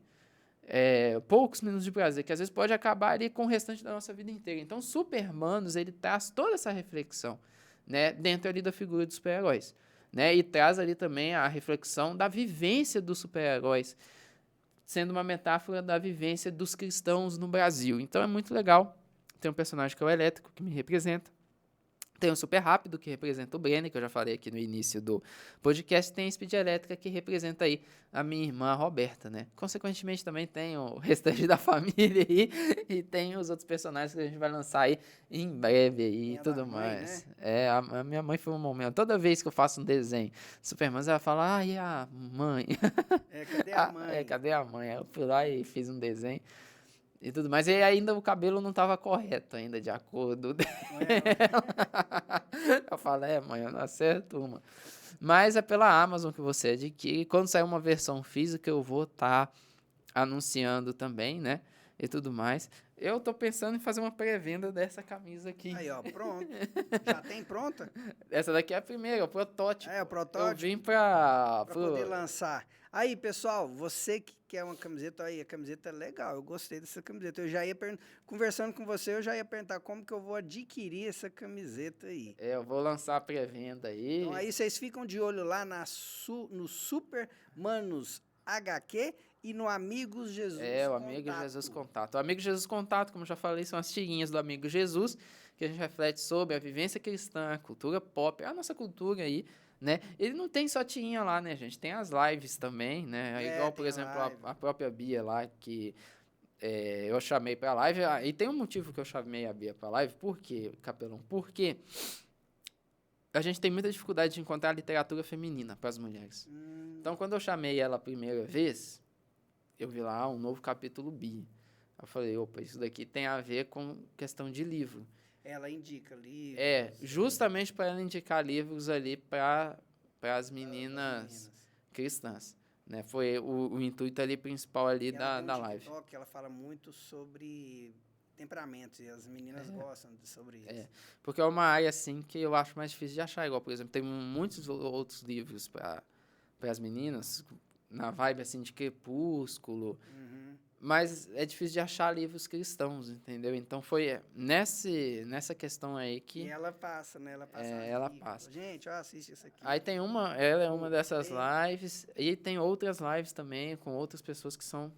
Poucos minutos de prazer, que às vezes pode acabar ali com o restante da nossa vida inteira. Então, Supermanos, ele traz toda essa reflexão, né, dentro ali da figura dos super-heróis, né, e traz ali também a reflexão da vivência dos super-heróis, sendo uma metáfora da vivência dos cristãos no Brasil. Então, é muito legal. Tem um personagem que é o Elétrico, que me representa. Tem o Super Rápido, que representa o Brenner, que eu já falei aqui no início do podcast. Tem a Speed Elétrica, que representa aí a minha irmã Roberta, né? Consequentemente, também tem o restante da família aí. E tem os outros personagens que a gente vai lançar aí em breve aí e tudo mais. Né? A minha mãe foi um momento. Toda vez que eu faço um desenho Superman, ela fala, e a mãe? Cadê a mãe? Cadê a mãe? Eu fui lá e fiz um desenho. E tudo mais. E ainda o cabelo não estava correto ainda, de acordo. Eu falei, mãe, eu não acerto uma. Mas é pela Amazon que você adquire. Quando sair uma versão física, eu vou estar anunciando também, né? E tudo mais. Eu tô pensando em fazer uma pré-venda dessa camisa aqui. Aí, ó, pronto. Já tem pronta? Essa daqui é a primeira, o protótipo. O protótipo. Eu vim pra poder lançar. Aí, pessoal, você que quer uma camiseta, aí, a camiseta é legal, eu gostei dessa camiseta. Eu já ia conversando com você, eu já ia perguntar como que eu vou adquirir essa camiseta aí. Eu vou lançar a pré-venda aí. Então, aí vocês ficam de olho lá no Supermanos HQ e no Amigos Jesus o Amigo Jesus Contato. O Amigo Jesus Contato, como eu já falei, são as tirinhas do Amigo Jesus, que a gente reflete sobre a vivência cristã, a cultura pop, a nossa cultura aí, né? Ele não tem só tirinha lá, né, gente? Tem as lives também, né? Igual, por exemplo, a própria Bia lá, que eu chamei pra live. E tem um motivo que eu chamei a Bia pra live. Por quê, Capelão? Porque a gente tem muita dificuldade de encontrar literatura feminina para as mulheres. Então, quando eu chamei ela a primeira vez, eu vi lá um novo capítulo Bi. Eu falei, opa, isso daqui tem a ver com questão de livro. Ela indica livros. Justamente para ela indicar livros ali para as meninas cristãs. Né? Foi o intuito ali principal ali da live. TikTok, ela fala muito sobre temperamentos e as meninas gostam sobre isso. Porque é uma área assim que eu acho mais difícil de achar. Igual, por exemplo, tem muitos outros livros para as meninas, na vibe assim de Crepúsculo. Mas é difícil de achar livros cristãos, entendeu? Então foi nessa questão aí que... E ela passa, né? Ela passa. Gente, assiste isso aqui. Aí tem ela é uma dessas lives, e tem outras lives também, com outras pessoas que são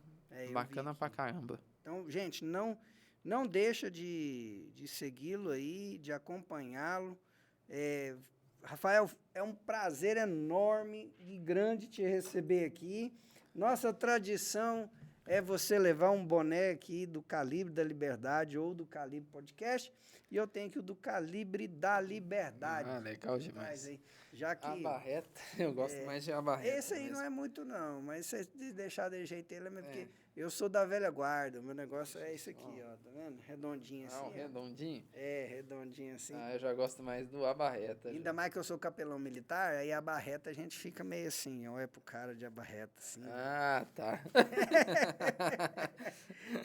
bacana pra caramba. Então, gente, não deixa de segui-lo aí, de acompanhá-lo. Rafael, é um prazer enorme e grande te receber aqui. Nossa tradição é você levar um boné aqui do Calibre da Liberdade ou do Calibre Podcast, e eu tenho aqui o do Calibre da Liberdade. Legal demais. Aí, já que, a barreta, eu gosto mais de a barreta. Esse aí mesmo. não é muito não, mas se deixar de jeito ele é mesmo, porque eu sou da velha guarda, o meu negócio é esse aqui, ó, tá vendo? Redondinho assim. Redondinho? Redondinho assim. Eu já gosto mais do abarreta. Ainda mais que eu sou capelão militar, aí a barreta a gente fica meio assim, olha pro cara de abarreta, assim. Tá.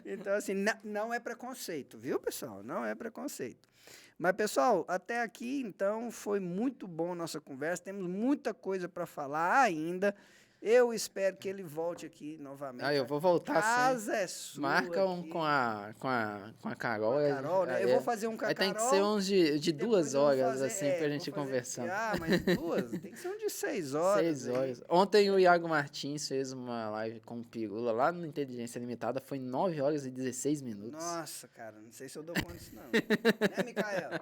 Então, assim, não é preconceito, viu, pessoal? Não é preconceito. Mas, pessoal, até aqui, então, foi muito bom a nossa conversa. Temos muita coisa para falar ainda. Eu espero que ele volte aqui novamente. Eu vou voltar, sim. A casa é sua. Marca um com a Carol. Com a Carol, né? Eu vou fazer um com a Carol. Tem que ser uns de 2 horas, assim, pra gente conversar. Mas 2? Tem que ser um de 6 horas. 6 horas. Ontem o Iago Martins fez uma live com o Pirula lá no Inteligência Limitada. Foi 9 horas e 16 minutos. Nossa, cara, não sei se eu dou conta disso, não. Né, Micael?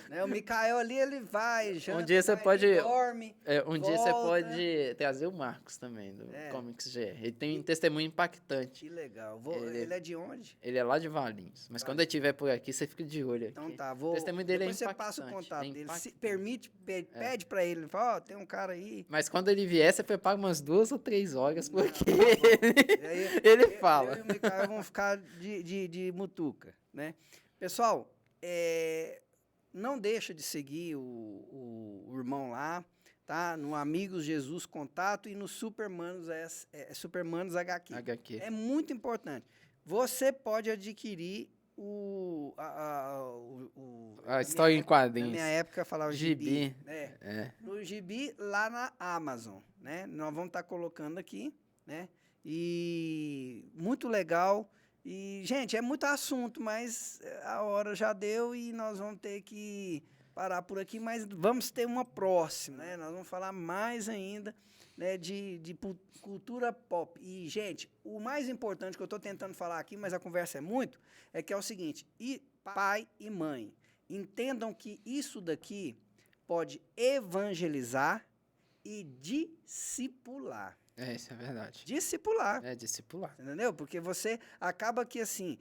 Né, o Micael ali, ele vai, janta, dia você pode dorme, dia você pode trazer o Marcos também, do Comics GR. Ele tem um testemunho impactante. Que legal. Ele é de onde? Ele é lá de Valinhos. Mas quando ele estiver por aqui, você fica de olho aqui. Então tá, o testemunho dele depois é você impactante. passa o contato dele. Se pede pra ele, fala, tem um cara aí. Mas quando ele vier, você prepara umas 2 ou 3 horas, porque ele fala. Eu e o Micael vamos ficar de mutuca, né? Pessoal, não deixa de seguir o irmão lá, tá? No Amigos Jesus Contato e no Supermanos HQ. É muito importante. Você pode adquirir a história em quadrinhos. Na minha época falava Gibi. No Gibi lá na Amazon, né? Nós vamos estar colocando aqui, né? E muito legal. E, gente, é muito assunto, mas a hora já deu e nós vamos ter que parar por aqui, mas vamos ter uma próxima, né? Nós vamos falar mais ainda, né, de cultura pop. E, gente, o mais importante que eu estou tentando falar aqui, mas a conversa é que é o seguinte, pai e mãe, entendam que isso daqui pode evangelizar e discipular. Isso é verdade. Discipular. Discipular. Entendeu? Porque você acaba que, assim,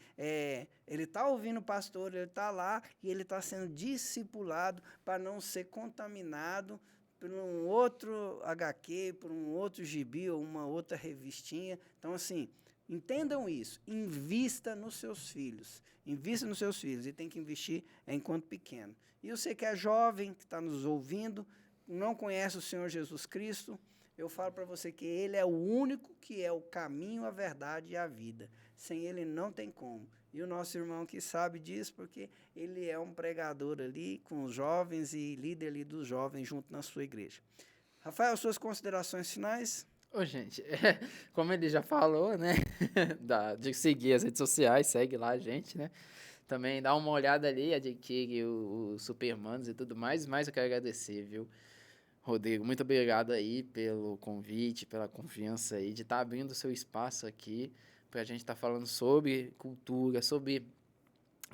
ele está ouvindo o pastor, ele está lá e ele está sendo discipulado para não ser contaminado por um outro HQ, por um outro gibi ou uma outra revistinha. Então, assim, entendam isso. Invista nos seus filhos. Invista nos seus filhos. E tem que investir enquanto pequeno. E você que é jovem, que está nos ouvindo, não conhece o Senhor Jesus Cristo, eu falo para você que ele é o único que é o caminho, a verdade e a vida. Sem ele não tem como. E o nosso irmão que sabe disso, porque ele é um pregador ali com os jovens e líder ali dos jovens junto na sua igreja. Rafael, suas considerações finais? Gente, como ele já falou, né, de seguir as redes sociais, segue lá a gente, né? Também dá uma olhada ali, adquire o Supermanos e tudo mais, mas eu quero agradecer, viu? Rodrigo, muito obrigado aí pelo convite, pela confiança aí de estar abrindo o seu espaço aqui para a gente estar falando sobre cultura, sobre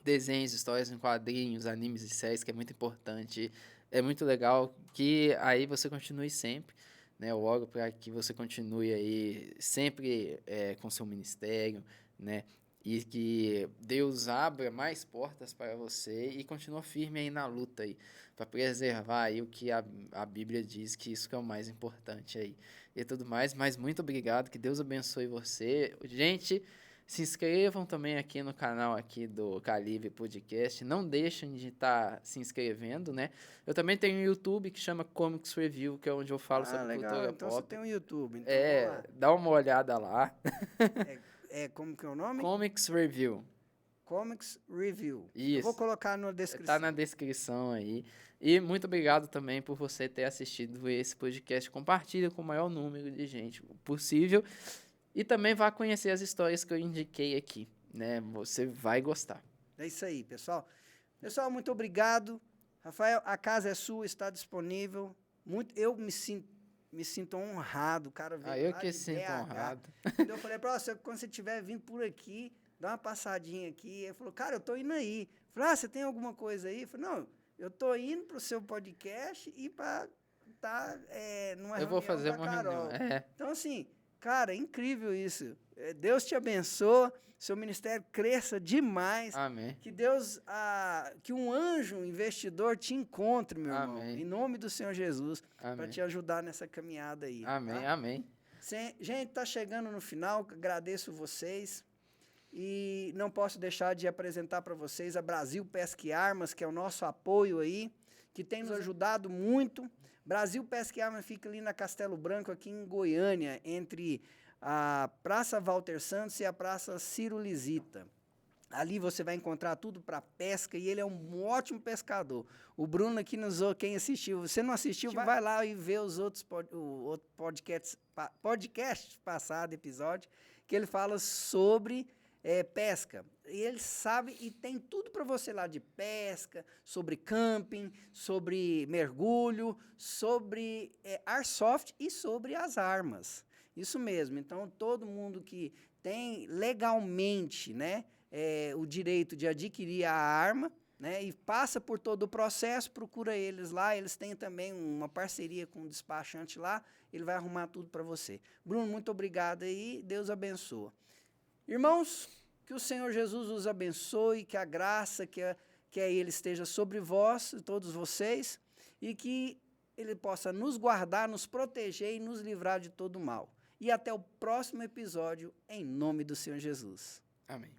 desenhos, histórias em quadrinhos, animes e séries, que é muito importante. É muito legal que aí você continue sempre, né? Eu oro para que você continue aí sempre com seu ministério, né? E que Deus abra mais portas para você e continue firme aí na luta aí, para preservar aí o que a Bíblia diz que isso que é o mais importante aí e tudo mais. Mas muito obrigado, que Deus abençoe você. Gente, se inscrevam também aqui no canal aqui do Calibre Podcast. Não deixem de estar se inscrevendo, né? Eu também tenho um YouTube que chama Comics Review, que é onde eu falo sobre legal. cultura Então pop. você tem um YouTube, então vamos lá. Dá uma olhada lá. Como que é o nome? Comics Review. Comics Review. Isso. Eu vou colocar na descrição. Tá na descrição aí. E muito obrigado também por você ter assistido esse podcast. Compartilha com o maior número de gente possível. E também vá conhecer as histórias que eu indiquei aqui, né? Você vai gostar. É isso aí, pessoal. Pessoal, muito obrigado. Rafael, a casa é sua, está disponível. Eu me sinto honrado, cara. Eu que sinto honrado. Eu falei pra você, quando você estiver vindo por aqui, dá uma passadinha aqui. Ele falou, cara, eu tô indo aí. Eu falei, você tem alguma coisa aí? Eu falei, não, eu tô indo pro seu podcast e pra estar numa reunião. Eu vou fazer uma Carol. reunião. Então, assim, cara, é incrível isso. Deus te abençoe, seu ministério cresça demais. Amém. Que Deus, que um anjo investidor te encontre, meu irmão. Em nome do Senhor Jesus, para te ajudar nessa caminhada aí. Amém, tá? amém. Gente, tá chegando no final, agradeço vocês. E não posso deixar de apresentar para vocês a Brasil Pesca e Armas, que é o nosso apoio aí, que tem nos ajudado muito. Brasil Pesca e Armas fica ali na Castelo Branco, aqui em Goiânia, entre a Praça Walter Santos e a Praça Ciro Lisita. Ali você vai encontrar tudo para pesca e ele é um ótimo pescador. O Bruno aqui quem assistiu, você não assistiu, vai lá e vê os outros podcasts passados, episódio, que ele fala sobre pesca. E ele sabe e tem tudo para você lá de pesca, sobre camping, sobre mergulho, sobre airsoft e sobre as armas. Isso mesmo. Então, todo mundo que tem legalmente, né, o direito de adquirir a arma, né, e passa por todo o processo, procura eles lá. Eles têm também uma parceria com o despachante lá. Ele vai arrumar tudo para você. Bruno, muito obrigado aí. Deus abençoe. Irmãos, que o Senhor Jesus os abençoe, que a graça, que Ele esteja sobre vós, todos vocês, e que Ele possa nos guardar, nos proteger e nos livrar de todo mal. E até o próximo episódio, em nome do Senhor Jesus. Amém.